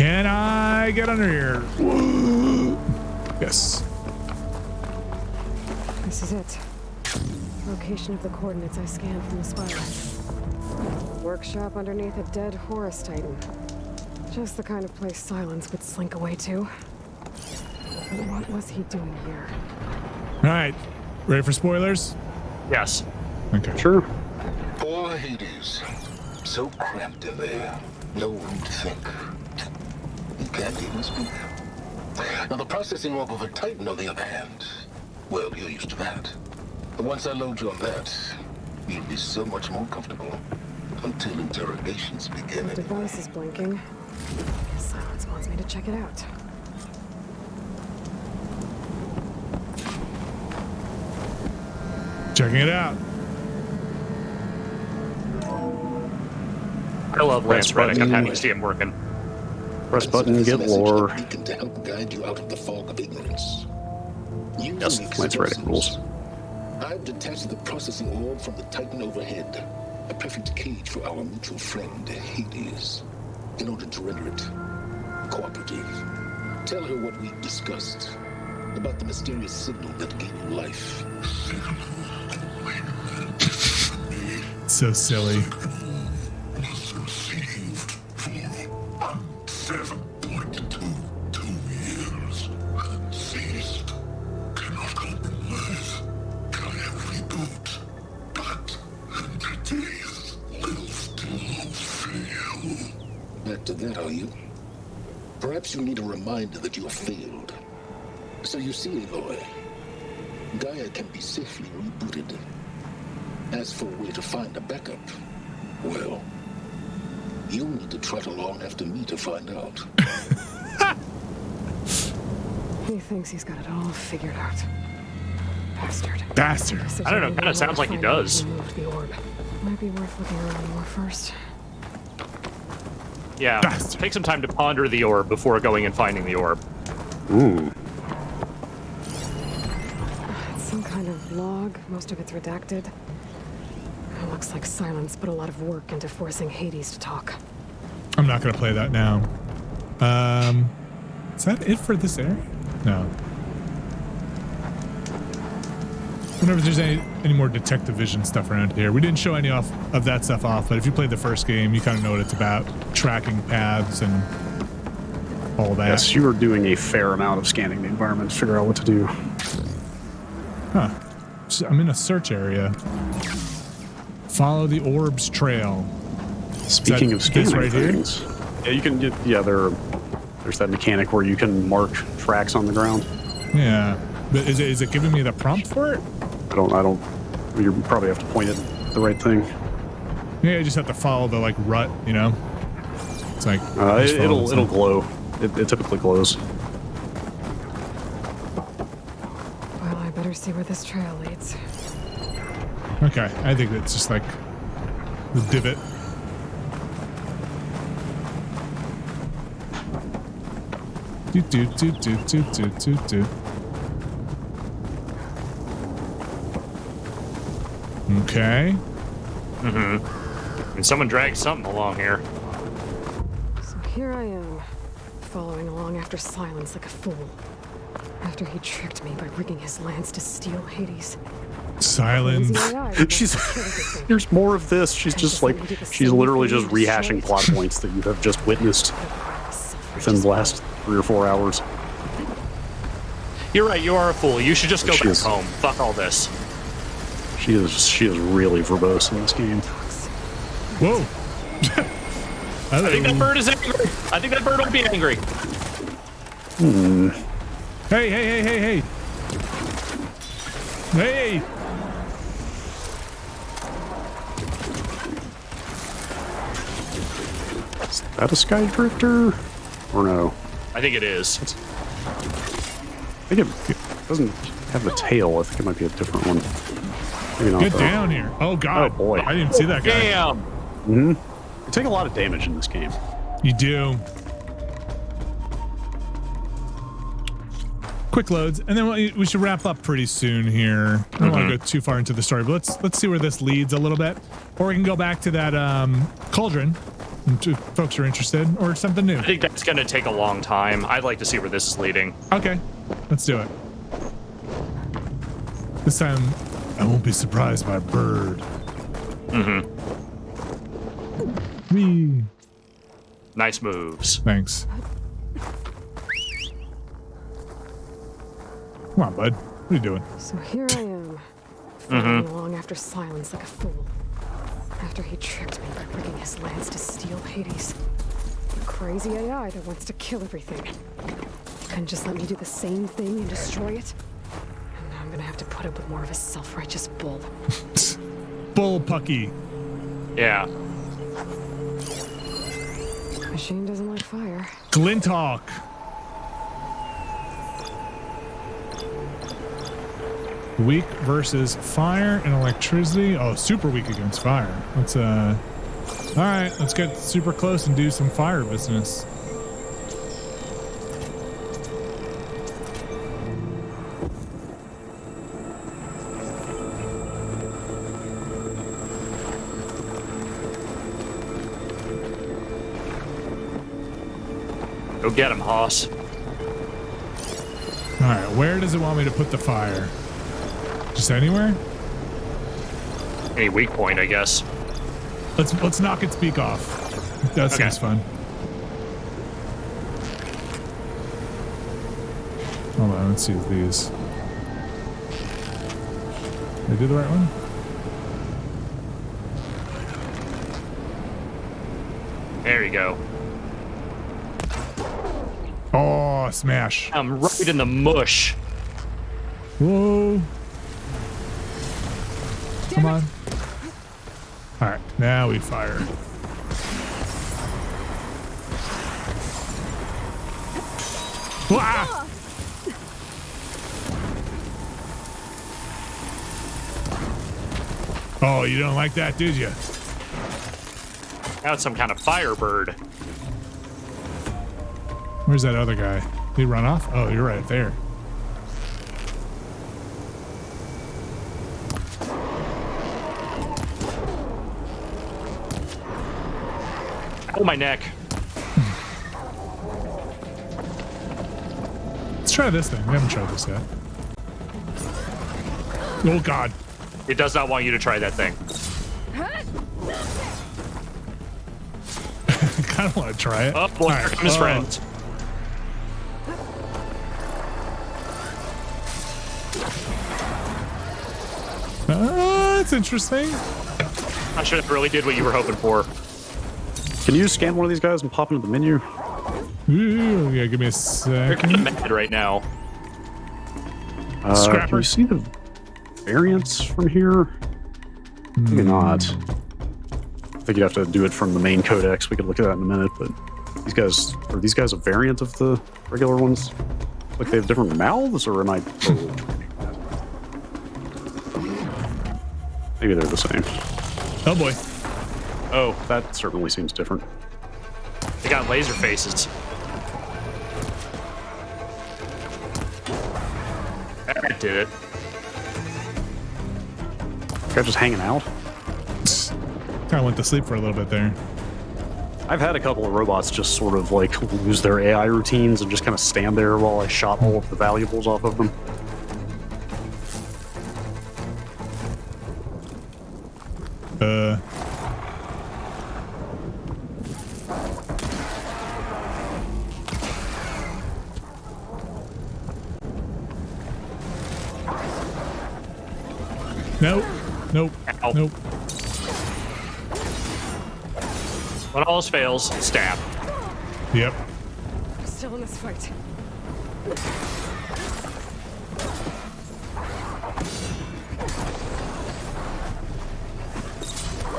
Can I get under here? Yes. This is it. Location of the coordinates I scanned from the spiral. Workshop underneath a dead Horus Titan. Just the kind of place Silence would slink away to. But what was he doing here? All right. Ready for spoilers? Yes. Okay. Sure. Poor Hades. So cramped in there. No room to think. You can't even speak. Now, the processing orb of a Titan, on the other hand, well, you're used to that. But once I load you on that, you'll be so much more comfortable. Until interrogations begin. The device is blinking. Guess Silence wants me to check it out. Checking it out. I love Lance Reddick. I'm happy to see him working. Press button, get lore. To help guide you out of the fog of ignorance. Yes, Lance Reddick rules. I've detached the processing orb from the Titan overhead. A perfect cage for our mutual friend, Hades. In order to render it cooperative. Tell her what we discussed. About the mysterious signal that gave you life. So silly. Received for 7.22 years and ceased. Cannot compromise. Can reboot. But entities will still fail. Back to that, are you? Perhaps you need a reminder that you have failed. So you see, Aloy, Gaia can be safely rebooted. As for a way to find a backup, well, you'll need to trot along after me to find out. He thinks he's got it all figured out. Bastard. Bastard. I don't know. Kind of sounds like he does. The orb. Might be worth looking around more first. Yeah. Bastard. Take some time to ponder the orb before going and finding the orb. Ooh. It's some kind of log. Most of it's redacted. It looks like Silence put a lot of work into forcing Hades to talk. I'm not gonna play that now. Is that it for this area? No. I wonder if there's any more detective vision stuff around here. We didn't show any of that stuff off, but if you played the first game, you kind of know what it's about. Tracking paths and all that. Yes, you are doing a fair amount of scanning the environment to figure out what to do. Huh. So I'm in a search area. Follow the orb's trail. Speaking of scanning right things, yeah, you can get, yeah, there's that mechanic where you can mark tracks on the ground. Yeah. But is it giving me the prompt for it? I don't, you probably have to point it at the right thing. Yeah, you just have to follow the, like, rut, you know? It's like... it'll glow. It typically glows. Well, I better see where this trail leads. Okay, I think it's just like the divot. Do. Okay. And someone dragged something along here. So here I am, following along after Silence like a fool. After he tricked me by rigging his lance to steal Hades. Silence. There's more of this. She's just like, she's literally just rehashing plot points that you have just witnessed within the last 3 or 4 hours. You're right, you are a fool. You should just go back home. Fuck all this. She is really verbose in this game. Whoa. I think that bird is angry. I think that bird will be angry. Hey. Hey. Is that a sky drifter? Or no? I think it is. I think it doesn't have the tail. I think it might be a different one. Maybe not. Get down here. Oh, God. Oh, boy. I didn't see that guy. Damn. You take a lot of damage in this game. You do. Quick loads, and then we should wrap up pretty soon here. I don't want to go too far into the story, but let's see where this leads a little bit. Or we can go back to that cauldron if folks are interested, or something new. I think that's going to take a long time. I'd like to see where this is leading. Okay, let's do it. This time, I won't be surprised by a bird. Mm-hmm. Whee. Nice moves. Thanks. Come on, bud. What are you doing? So here I am, following along after Silence like a fool. After he tricked me by bringing his lands to steal Hades. A crazy AI that wants to kill everything. Couldn't just let me do the same thing and destroy it? And now I'm gonna have to put up with more of his self-righteous bull. Bull Pucky. Yeah. Machine doesn't like fire. Glinthawk. Weak versus fire and electricity. Oh, super weak against fire. Let's all right, let's get super close and do some fire business. Go get him, Hoss. All right, where does it want me to put the fire? Just anywhere? Any weak point, I guess. Let's knock its beak off. That seems fun. Hold on, let's see these. Did I do the right one? There you go. Oh, smash. I'm right in the mush. Whoa. Come on. All right, now we fire. Wah! Oh, you don't like that, did you? Now it's some kind of firebird. Where's that other guy? Did he run off? Oh, you're right there. Oh, my neck. Let's try this thing. We haven't tried this yet. Oh, God. It does not want you to try that thing. I kind of want to try it. Oh, boy, here come his friends. That's interesting. I should have really did what you were hoping for. Can you scan one of these guys and pop into the menu? Ooh, yeah, give me a They're second. kind of mad right now. Can Scrapper. you see the variants from here? Maybe not. I think you'd have to do it from the main codex. We could look at that in a minute, but are these guys a variant of the regular ones? Like they have different mouths, or am I totally dreaming that? Maybe they're the same. Oh boy. Oh, that certainly seems different. They got laser faces. That did it. Guy just hanging out. Kind of went to sleep for a little bit there. I've had a couple of robots just sort of like lose their AI routines and just kind of stand there while I shot all of the valuables off of them. Nope. Nope. Ow. Nope. When all else fails, stab. Yep. I'm still in this fight.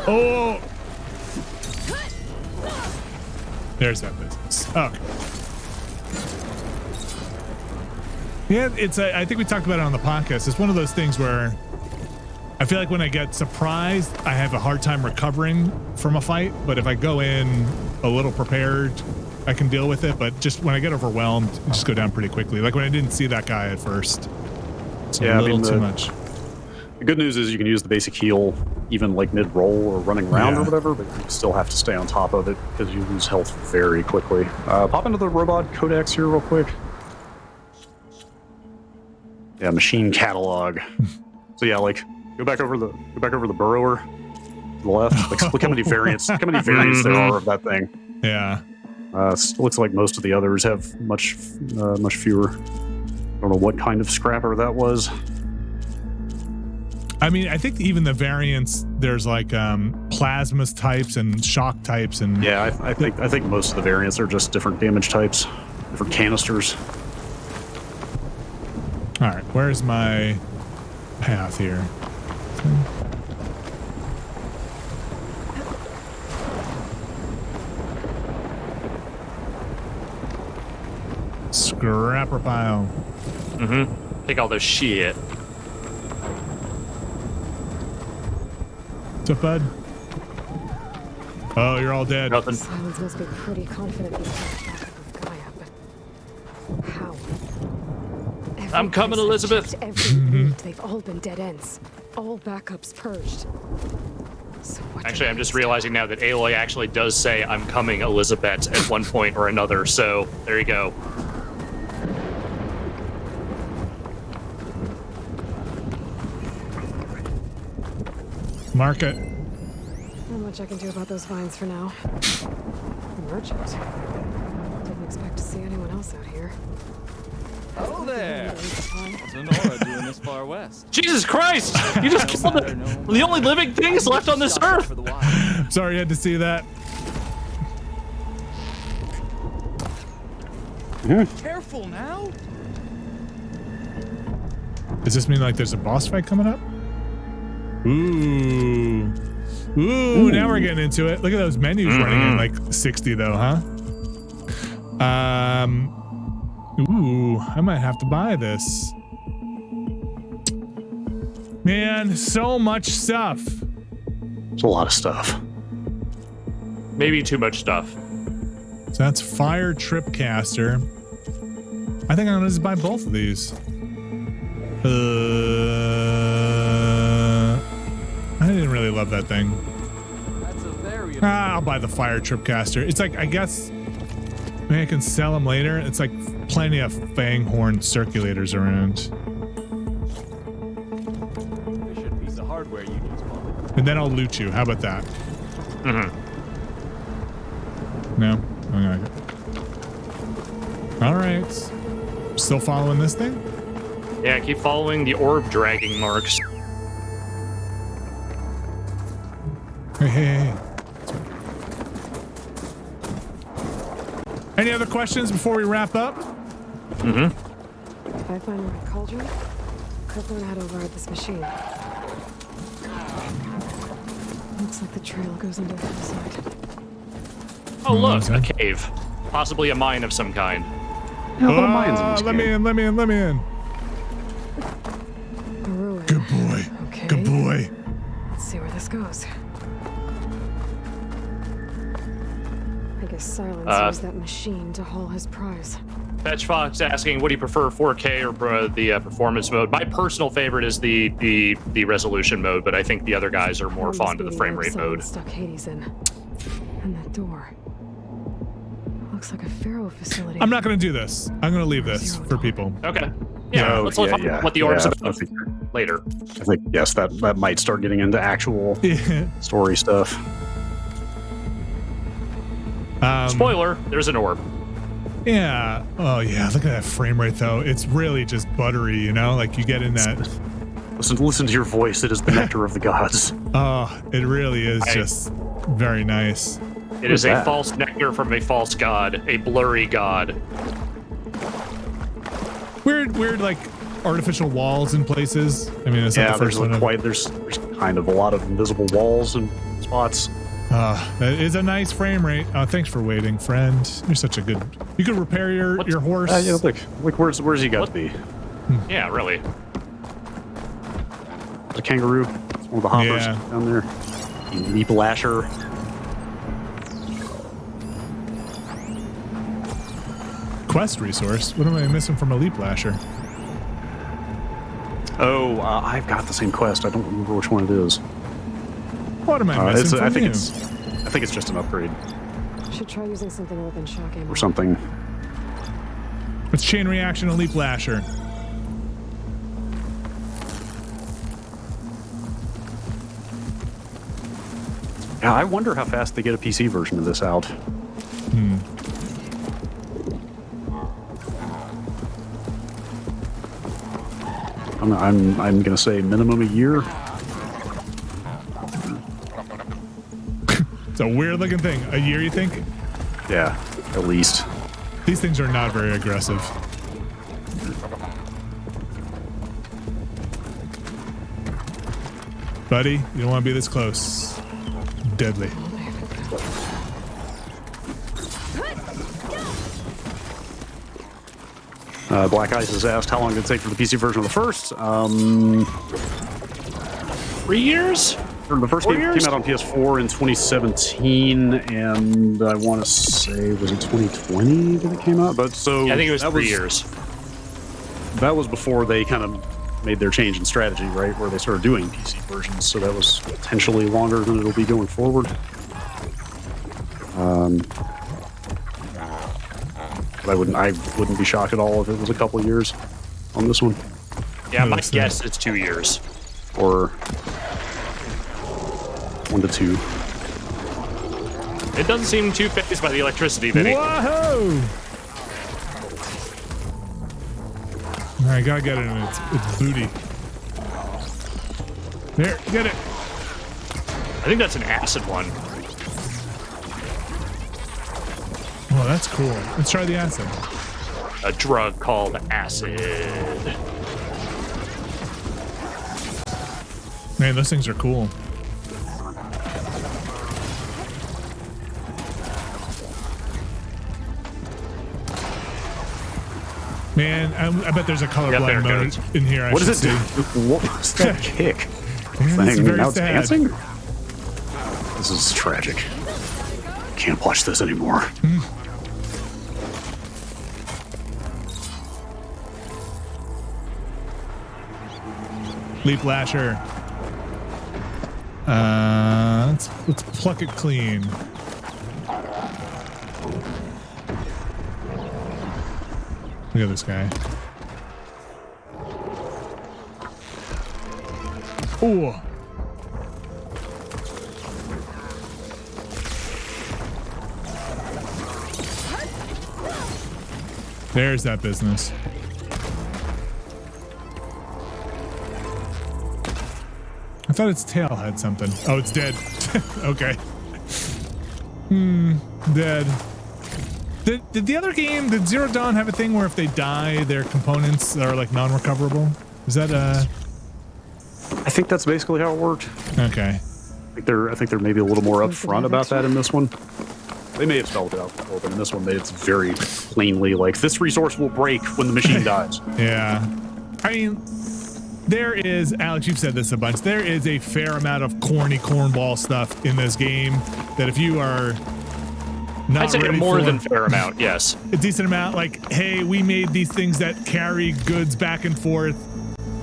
Oh! There's that business. Okay. Yeah, I think we talked about it on the podcast. It's one of those things where I feel like when I get surprised, I have a hard time recovering from a fight. But if I go in a little prepared, I can deal with it. But just when I get overwhelmed, I just go down pretty quickly. Like when I didn't see that guy at first. It's a little too much. The good news is you can use the basic heal even like mid-roll or running around or whatever, but you still have to stay on top of it because you lose health very quickly. Pop into the robot codex here real quick. Yeah, machine catalog. So yeah, like go back over the burrower to the left. Like look how many variants there are of that thing. Yeah. Looks like most of the others have much fewer. I don't know what kind of scrapper that was. I mean, I think even the variants, there's like plasma types and shock types, and yeah, I think most of the variants are just different damage types, different canisters. All right, where's my path here? Scrapper pile. Take all this shit. What's up, bud? Oh, you're all dead. Nothing. Silence must be pretty confident he's got backup of Gaia, but how? I'm coming, Elizabeth. Every route, they've all been dead ends. All backups purged. So what Actually, I'm just realizing now that Aloy actually does say "I'm coming, Elizabeth" at one point or another. So there you go. Mark it. Not much I can do about those vines for now. Merchant. Didn't expect to see anyone else out here. Oh there! What's Honora doing this far west? Jesus Christ! You just killed the only living things left on this earth. Sorry you had to see that. Careful now. Does this mean like there's a boss fight coming up? Ooh. Ooh, now we're getting into it. Look at those menus running in like 60 though, huh? Ooh, I might have to buy this. Man, so much stuff. It's a lot of stuff. Maybe too much stuff. So that's Fire Tripcaster. I think I'm gonna just buy both of these. I didn't really love that thing. That's a very I'll buy the Fire Tripcaster. It's like, I guess, maybe I can sell them later. It's like plenty of Fanghorn circulators around. efficient piece of hardware you use, Paul. And then I'll loot you. How about that? No? Okay. All right. Still following this thing? Yeah, keep following the orb dragging marks. Hey. Any other questions before we wrap up? If I find the right cauldron, could learn how to override this machine. Looks like the trail goes under the hillside. Oh look, a cave. Possibly a mine of some kind. Yeah, little mines in this let game. me in. A ruin. Good boy. Okay. Good boy. Let's see where this goes. I guess Silence used that machine to haul his prize. Fetch Fox asking, what do you prefer, 4K or the performance mode? My personal favorite is the resolution mode, but I think the other guys are more fond of the frame rate mode. Stuck Hades in. And that door. Looks like a Pharaoh facility. I'm not going to do this. I'm going to leave this for people. Okay. Yeah, let's talk about what the orb's about later. I think, yes, that might start getting into actual story stuff. Spoiler, there's an orb. Yeah. Oh, yeah. Look at that frame rate, though. It's really just buttery, you know? Like, you get in that... Listen to your voice. It is the nectar of the gods. Oh, it really is just very nice. It is a false nectar from a false god, a blurry god. Weird, like, artificial walls in places. I mean, it's not the first one. There's kind of a lot of invisible walls and spots. That is a nice frame rate. Thanks for waiting, friend. You're such a good... You could repair your horse. Yeah, look, where's he got to be? Yeah, really. The kangaroo. It's one of the hoppers down there. Leap lasher. Quest resource? What am I missing from a leap lasher? Oh, I've got the same quest. I don't remember which one it is. What am I missing I from you? think it's just an upgrade Should try using something other than shock ammo. or something. It's chain reaction and leap lasher. Yeah, I wonder how fast they get a PC version of this out. I'm gonna say minimum a year. It's a weird looking thing. A year, you think? Yeah, at least. These things are not very aggressive. Buddy, you don't want to be this close. Deadly. Black Ice has asked how long did it take for the PC version of the first. 3 years? The first game came out on PS4 in 2017, and I want to say, was it 2020 that it came out? But so Yeah, I think it was 3 years. That was before they kind of made their change in strategy, right? Where they started doing PC versions, so that was potentially longer than it'll be going forward. But I wouldn't be shocked at all if it was a couple of years on this one. Yeah, my guess is 2 years. Or 1 to 2. It doesn't seem too phased by the electricity, Vinny. Whoa! I gotta get it in its booty. There, get it. I think that's an acid one. Oh, that's cool. Let's try the acid. A drug called acid. Man, those things are cool. Man, I bet there's a colorblind mode in here. What is it? What was that kick? Thing? Now it's sad. dancing? This is tragic. Can't watch this anymore. Leap lasher. Let's pluck it clean. Look at this guy. Ooh. There's that business. I thought its tail had something. Oh, it's dead. Okay. Dead. Did the other game, did Zero Dawn have a thing where if they die, their components are like non-recoverable? Is that I think that's basically how it worked. Okay. I think they're maybe a little more upfront about that in this one. They may have spelled it out before, but in this one, it's very plainly like, this resource will break when the machine dies. Yeah. I mean, there is, Alex, you've said this a bunch, there is a fair amount of corny cornball stuff in this game that if you are not I'd say ready more for, than fair amount, yes. A decent amount, like, hey, we made these things that carry goods back and forth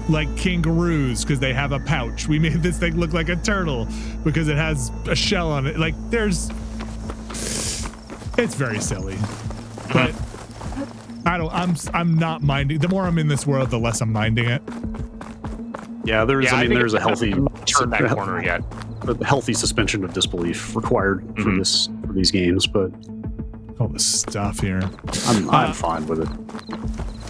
like kangaroos because they have a pouch. We made this thing look like a turtle because it has a shell on it. Like, it's very silly. But I'm not minding. The more I'm in this world, the less I'm minding it. Yeah, there's a healthy turn that corner yet. A healthy suspension of disbelief required for these games, but all this stuff here. I'm fine with it.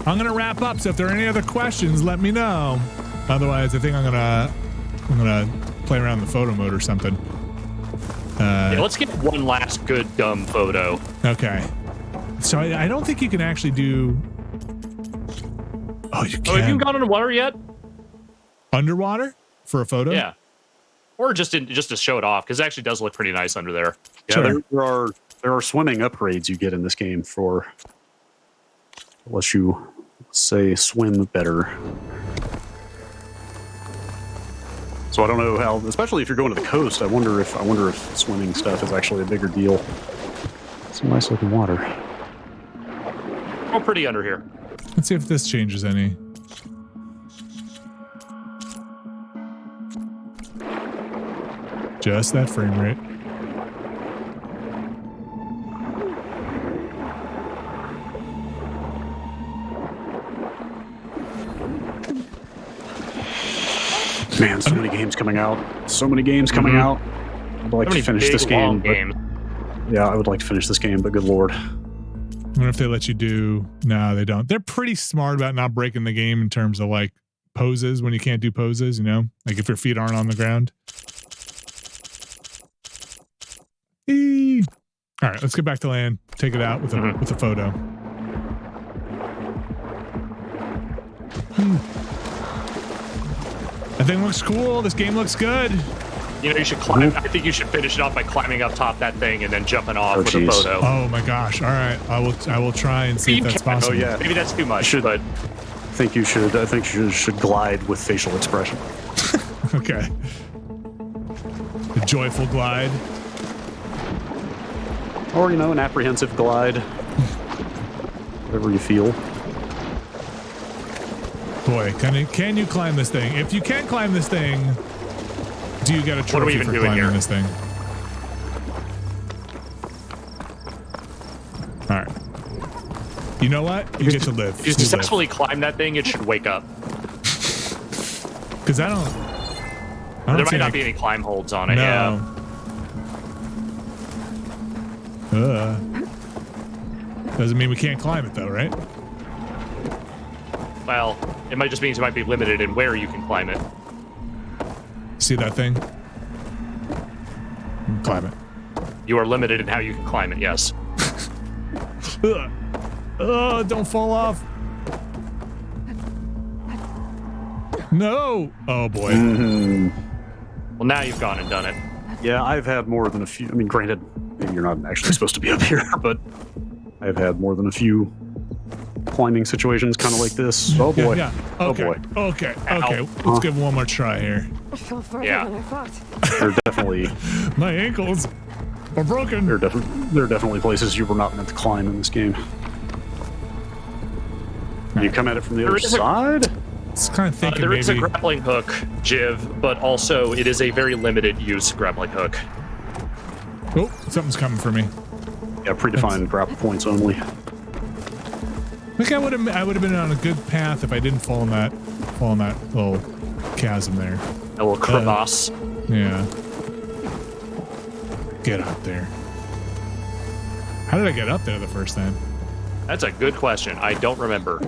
I'm gonna wrap up, so if there are any other questions, let me know. Otherwise, I think I'm gonna play around in the photo mode or something. Yeah, let's get one last good dumb photo. Okay. So I don't think you can actually do. Oh, you can. Oh, have you gone underwater yet? Underwater for a photo? Yeah. Or just to show it off, because it actually does look pretty nice under there. Yeah, sure. there are swimming upgrades you get in this game for lets you say swim better. So I don't know how, especially if you're going to the coast. I wonder if swimming stuff is actually a bigger deal. Some nice looking water. Oh, pretty under here. Let's see if this changes any. Just that frame rate. Man, so many games coming out. So many games coming out. I'd like to finish this game. Yeah, I would like to finish this game, but good lord. I wonder if they let you do... No, they don't. They're pretty smart about not breaking the game in terms of like poses when you can't do poses, you know? Like if your feet aren't on the ground. Eee. All right, let's get back to land. Take it out with a photo. That thing looks cool. This game looks good. You know, you should climb. I think you should finish it off by climbing up top that thing and then jumping off with a photo. Oh my gosh! All right, I will try and see if that's possible. Oh yeah, maybe that's too much. But I think you should glide with facial expression. Okay. The joyful glide. Or, you know, an apprehensive glide. Whatever you feel. Boy, can you climb this thing? If you can climb this thing, do you get a trophy for climbing this thing? All right. You know what? You get to live. If you successfully climb that thing, it should wake up. Because I don't there might not be any climb holds on it. No. Yeah. Doesn't mean we can't climb it though, right? Well, it might just mean you might be limited in where you can climb it. See that thing? Climb it. You are limited in how you can climb it, yes. Don't fall off. No. Oh boy. Well, now you've gone and done it. Yeah, I've had more than a few. I mean, granted, maybe you're not actually supposed to be up here, but I've had more than a few climbing situations kind of like this. Oh boy. Yeah. Okay. Oh boy. Okay. Let's give one more try here. I fell further than I thought. They're definitely... My ankles are broken. There are definitely places you were not meant to climb in this game. You come at it from the other side? It's kind of thinking there is a grappling hook, Jiv, but also it is a very limited use grappling hook. Oh, something's coming for me. Yeah, predefined grapple points only. I think I would have been on a good path if I didn't fall in that little chasm there. A little crevasse. Yeah. Get up there. How did I get up there the first time? That's a good question. I don't remember.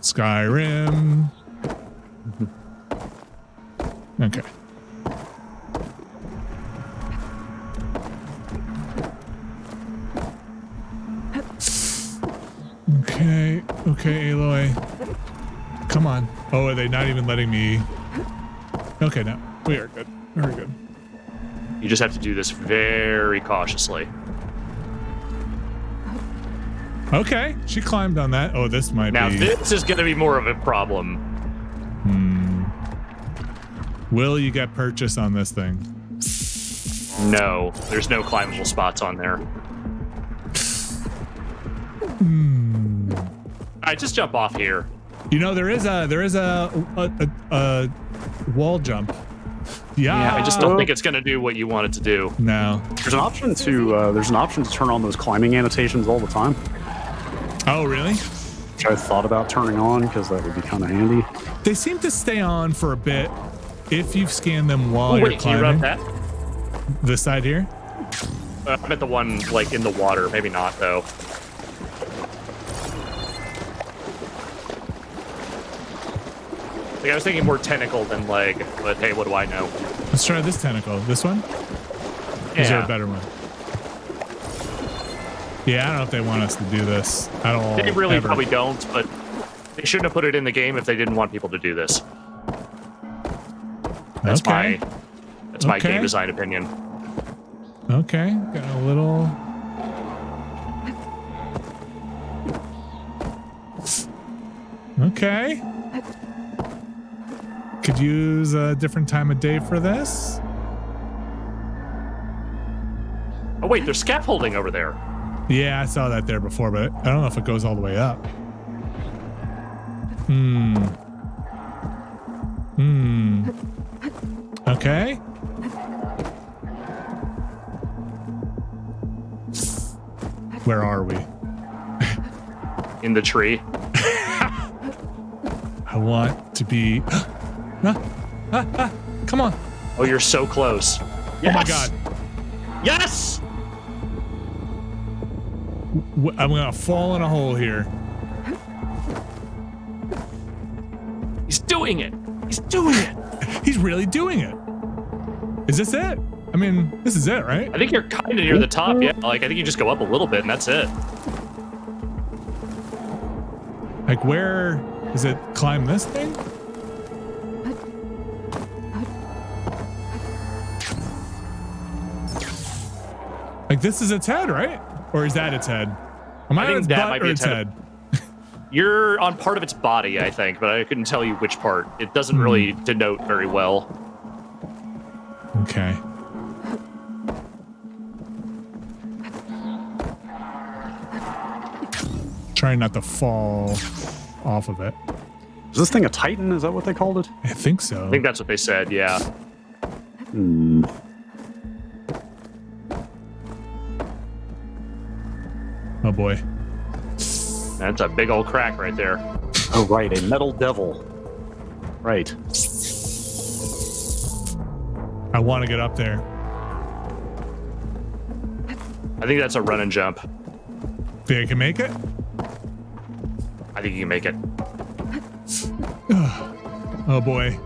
Skyrim. Okay. Okay, Aloy. Come on. Oh, are they not even letting me? Okay, no. We are good. Very good. You just have to do this very cautiously. Okay, she climbed on that. Oh, this might be... Now, this is going to be more of a problem. Will you get purchase on this thing? No, there's no climbable spots on there. All right, just jump off here. You know, there is a wall jump. Yeah, I just don't think it's going to do what you want it to do. No. There's an option to turn on those climbing annotations all the time. Oh, really? Which I thought about turning on because that would be kind of handy. They seem to stay on for a bit if you've scanned them while you're climbing. Can you run that? This side here? I meant the one like in the water. Maybe not though. Like, I was thinking more tentacle than leg, but hey, what do I know? Let's try this tentacle. This one? Yeah. Is there a better one? Yeah, I don't know if they want us to do this at all. They really probably don't, but they shouldn't have put it in the game if they didn't want people to do this. That's my game design opinion. Okay, got a little... Okay. Could use a different time of day for this. Oh wait, there's scaffolding over there. Yeah, I saw that there before, but I don't know if it goes all the way up. Okay. Where are we? In the tree. I want to be. Come on. Oh, you're so close. Yes! Oh my God. Yes! I'm gonna fall in a hole here. He's doing it. He's doing it. He's really doing it. Is this it? I mean, this is it, right? I think you're kind of near the top. Yeah, like I think you just go up a little bit and that's it. Like, where is it? Climb this thing? Like, this is its head, right? Or is that its head? Am I on its butt or its head? You're on part of its body, I think, but I couldn't tell you which part. It doesn't really denote very well. Okay. Trying not to fall off of it. Is this thing a Titan? Is that what they called it? I think so. I think that's what they said, yeah. Oh boy. That's a big old crack right there. Oh, right. A metal devil. Right. I want to get up there. I think that's a run and jump. Think I can make it? I think you can make it. Oh boy.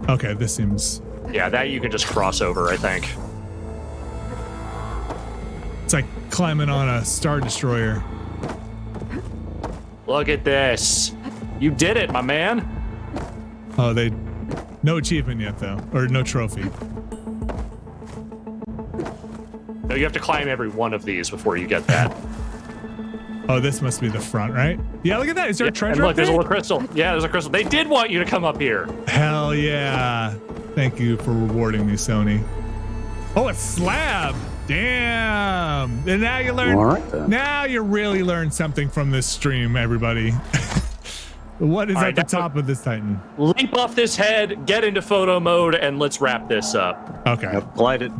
Okay, this seems... Yeah, that you can just cross over, I think. It's like climbing on a Star Destroyer. Look at this. You did it, my man. Oh, no achievement yet, though. Or no trophy. No, you have to climb every one of these before you get that. Oh, this must be the front, right? Yeah, look at that. Is there a treasure and look, up there? there's a little crystal. Yeah, there's a crystal. They did want you to come up here. Hell yeah. Thank you for rewarding me, Sony. Oh, a slab. Damn. And now you learn. All right, then. Now you really learned something from this stream, everybody. What is at the top of this Titan? Leap off this head, get into photo mode, and let's wrap this up. Okay. Yep, glide it.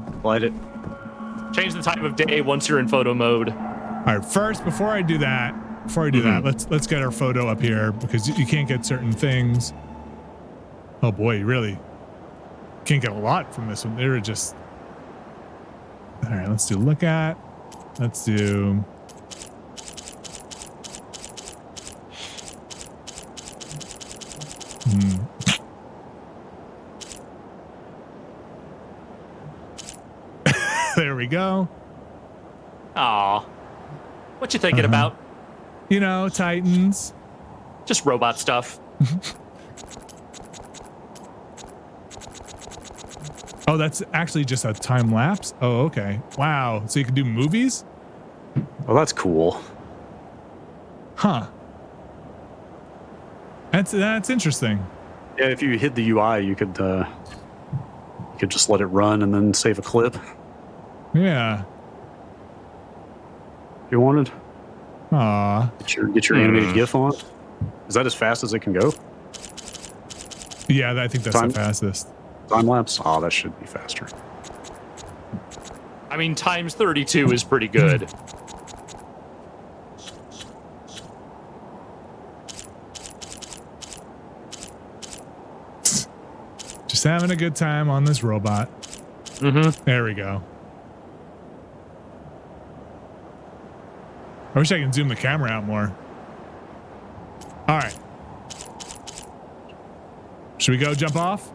Change the time of day once you're in photo mode. All right, first, before I do that, let's get our photo up here because you can't get certain things. Oh boy, you really can't get a lot from this one. They're just... All right, let's do look at. Let's do... There we go. Aw. What you thinking about? You know, Titans. Just robot stuff. Oh, that's actually just a time lapse? Oh, okay. Wow. So you can do movies? Oh, that's cool. Huh. That's interesting. Yeah, if you hit the UI, you could just let it run and then save a clip. Yeah. If you wanted. Aw. Get your animated GIF on. Is that as fast as it can go? Yeah, I think that's the fastest. Time lapse? Oh, that should be faster. I mean, times 32 is pretty good. Just having a good time on this robot. There we go. I wish I can zoom the camera out more. All right. Should we go jump off?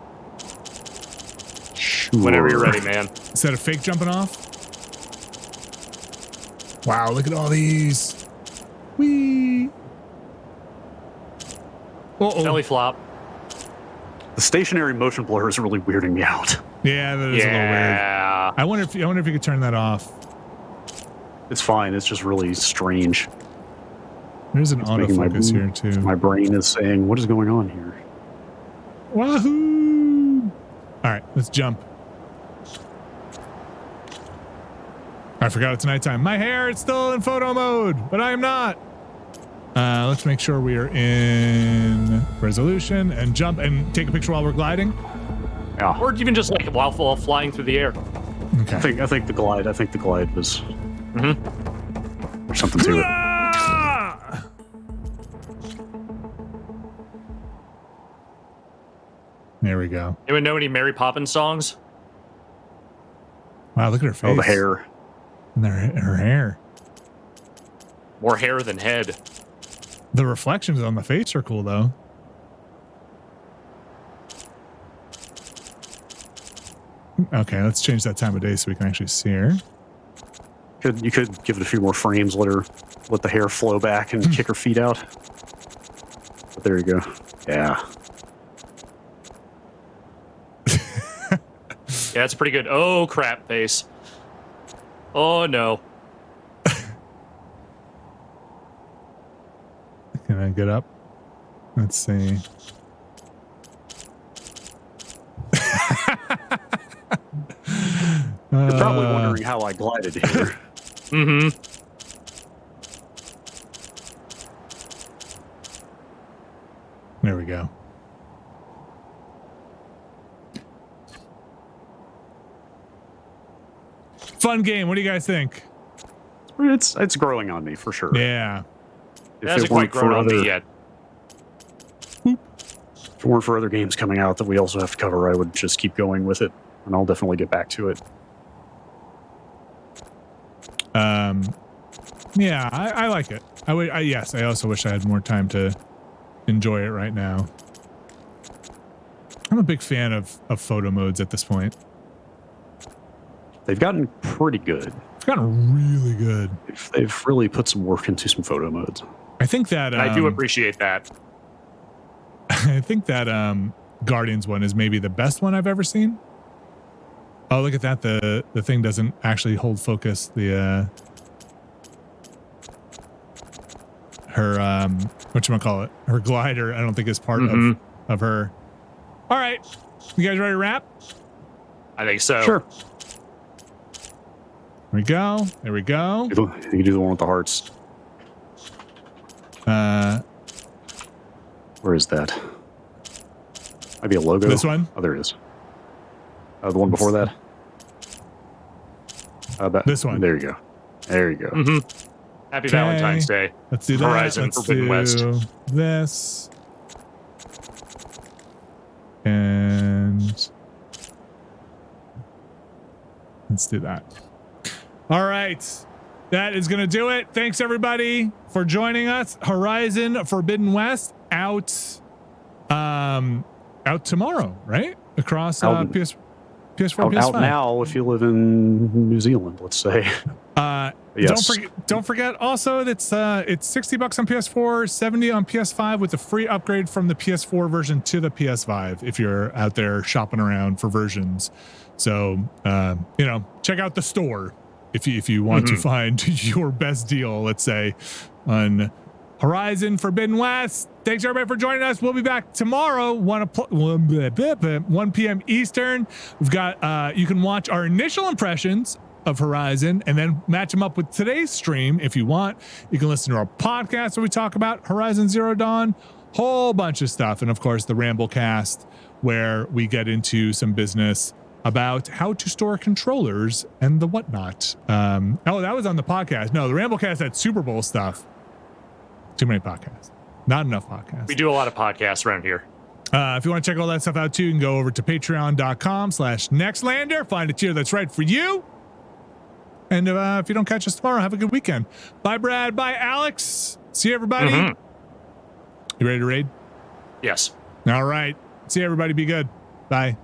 Sure. Whenever you're ready, man. Instead of fake jumping off? Wow, look at all these. Whee! Uh-oh. Belly flop. The stationary motion blur is really weirding me out. Yeah, that is a little weird. I wonder if you could turn that off. It's fine. It's just really strange. There's an autofocus here too. My brain is saying, "What is going on here?" Wahoo! All right, let's jump. I forgot it's nighttime. My hair is still in photo mode, but I am not. Let's make sure we are in resolution and jump and take a picture while we're gliding. Yeah. Or even just like while flying through the air. Okay. I think the glide was there's something to it. There we go. Anyone know any Mary Poppins songs? Wow, look at her face. Oh, the hair. And her hair. More hair than head. The reflections on the face are cool, though. Okay, let's change that time of day so we can actually see her. You could give it a few more frames, let the hair flow back and kick her feet out. But there you go. Yeah. Yeah, it's pretty good. Oh, crap face. Oh, no. Can I get up? Let's see. You're probably wondering how I glided here. Mm-hmm. There we go. Fun game. What do you guys think? It's growing on me for sure. Yeah. It hasn't quite grown on me yet. If it weren't for other games coming out that we also have to cover, I would just keep going with it, and I'll definitely get back to it. Yeah, I like it. Yes, I also wish I had more time to enjoy it right now. I'm a big fan of photo modes at this point. They've gotten pretty good. They've gotten really good. They've really put some work into some photo modes. I think that I do appreciate that. I think that Guardians one is maybe the best one I've ever seen. Oh, look at that. The thing doesn't actually hold focus. The her whatchamacallit, her glider, I don't think is part of her. All right. You guys ready to wrap? I think so. Sure. There we go. There we go. You can do the one with the hearts. Where is that? Might be a logo. This one? Oh, there it is. The one before that? This one. There you go. There you go. Happy Valentine's Day. Let's do that. Horizon Let's Forbidden do West. This. And let's do that. All right. That is going to do it. Thanks everybody for joining us. Horizon Forbidden West out tomorrow, right? Across PS4, PS5. Out now if you live in New Zealand, let's say. Yes. Don't forget also it's $60 on PS4, $70 on PS5 with a free upgrade from the PS4 version to the PS5 if you're out there shopping around for versions. So check out the store if you want to find your best deal, let's say, on Horizon Forbidden West. Thanks everybody for joining us. We'll be back tomorrow, 1 p.m. Eastern. We've got you can watch our initial impressions of Horizon and then match them up with today's stream if you want. You can listen to our podcast where we talk about Horizon Zero Dawn, whole bunch of stuff, and of course the Ramblecast where we get into some business about how to store controllers and the whatnot. That was on the podcast. No, the Ramblecast had Super Bowl stuff. Too many podcasts. Not enough podcasts. We do a lot of podcasts around here. If you want to check all that stuff out too, you can go over to patreon.com/Nextlander. Find a tier that's right for you. And if you don't catch us tomorrow, have a good weekend. Bye, Brad. Bye, Alex. See you, everybody. You ready to raid? Yes. All right. See you, everybody. Be good. Bye.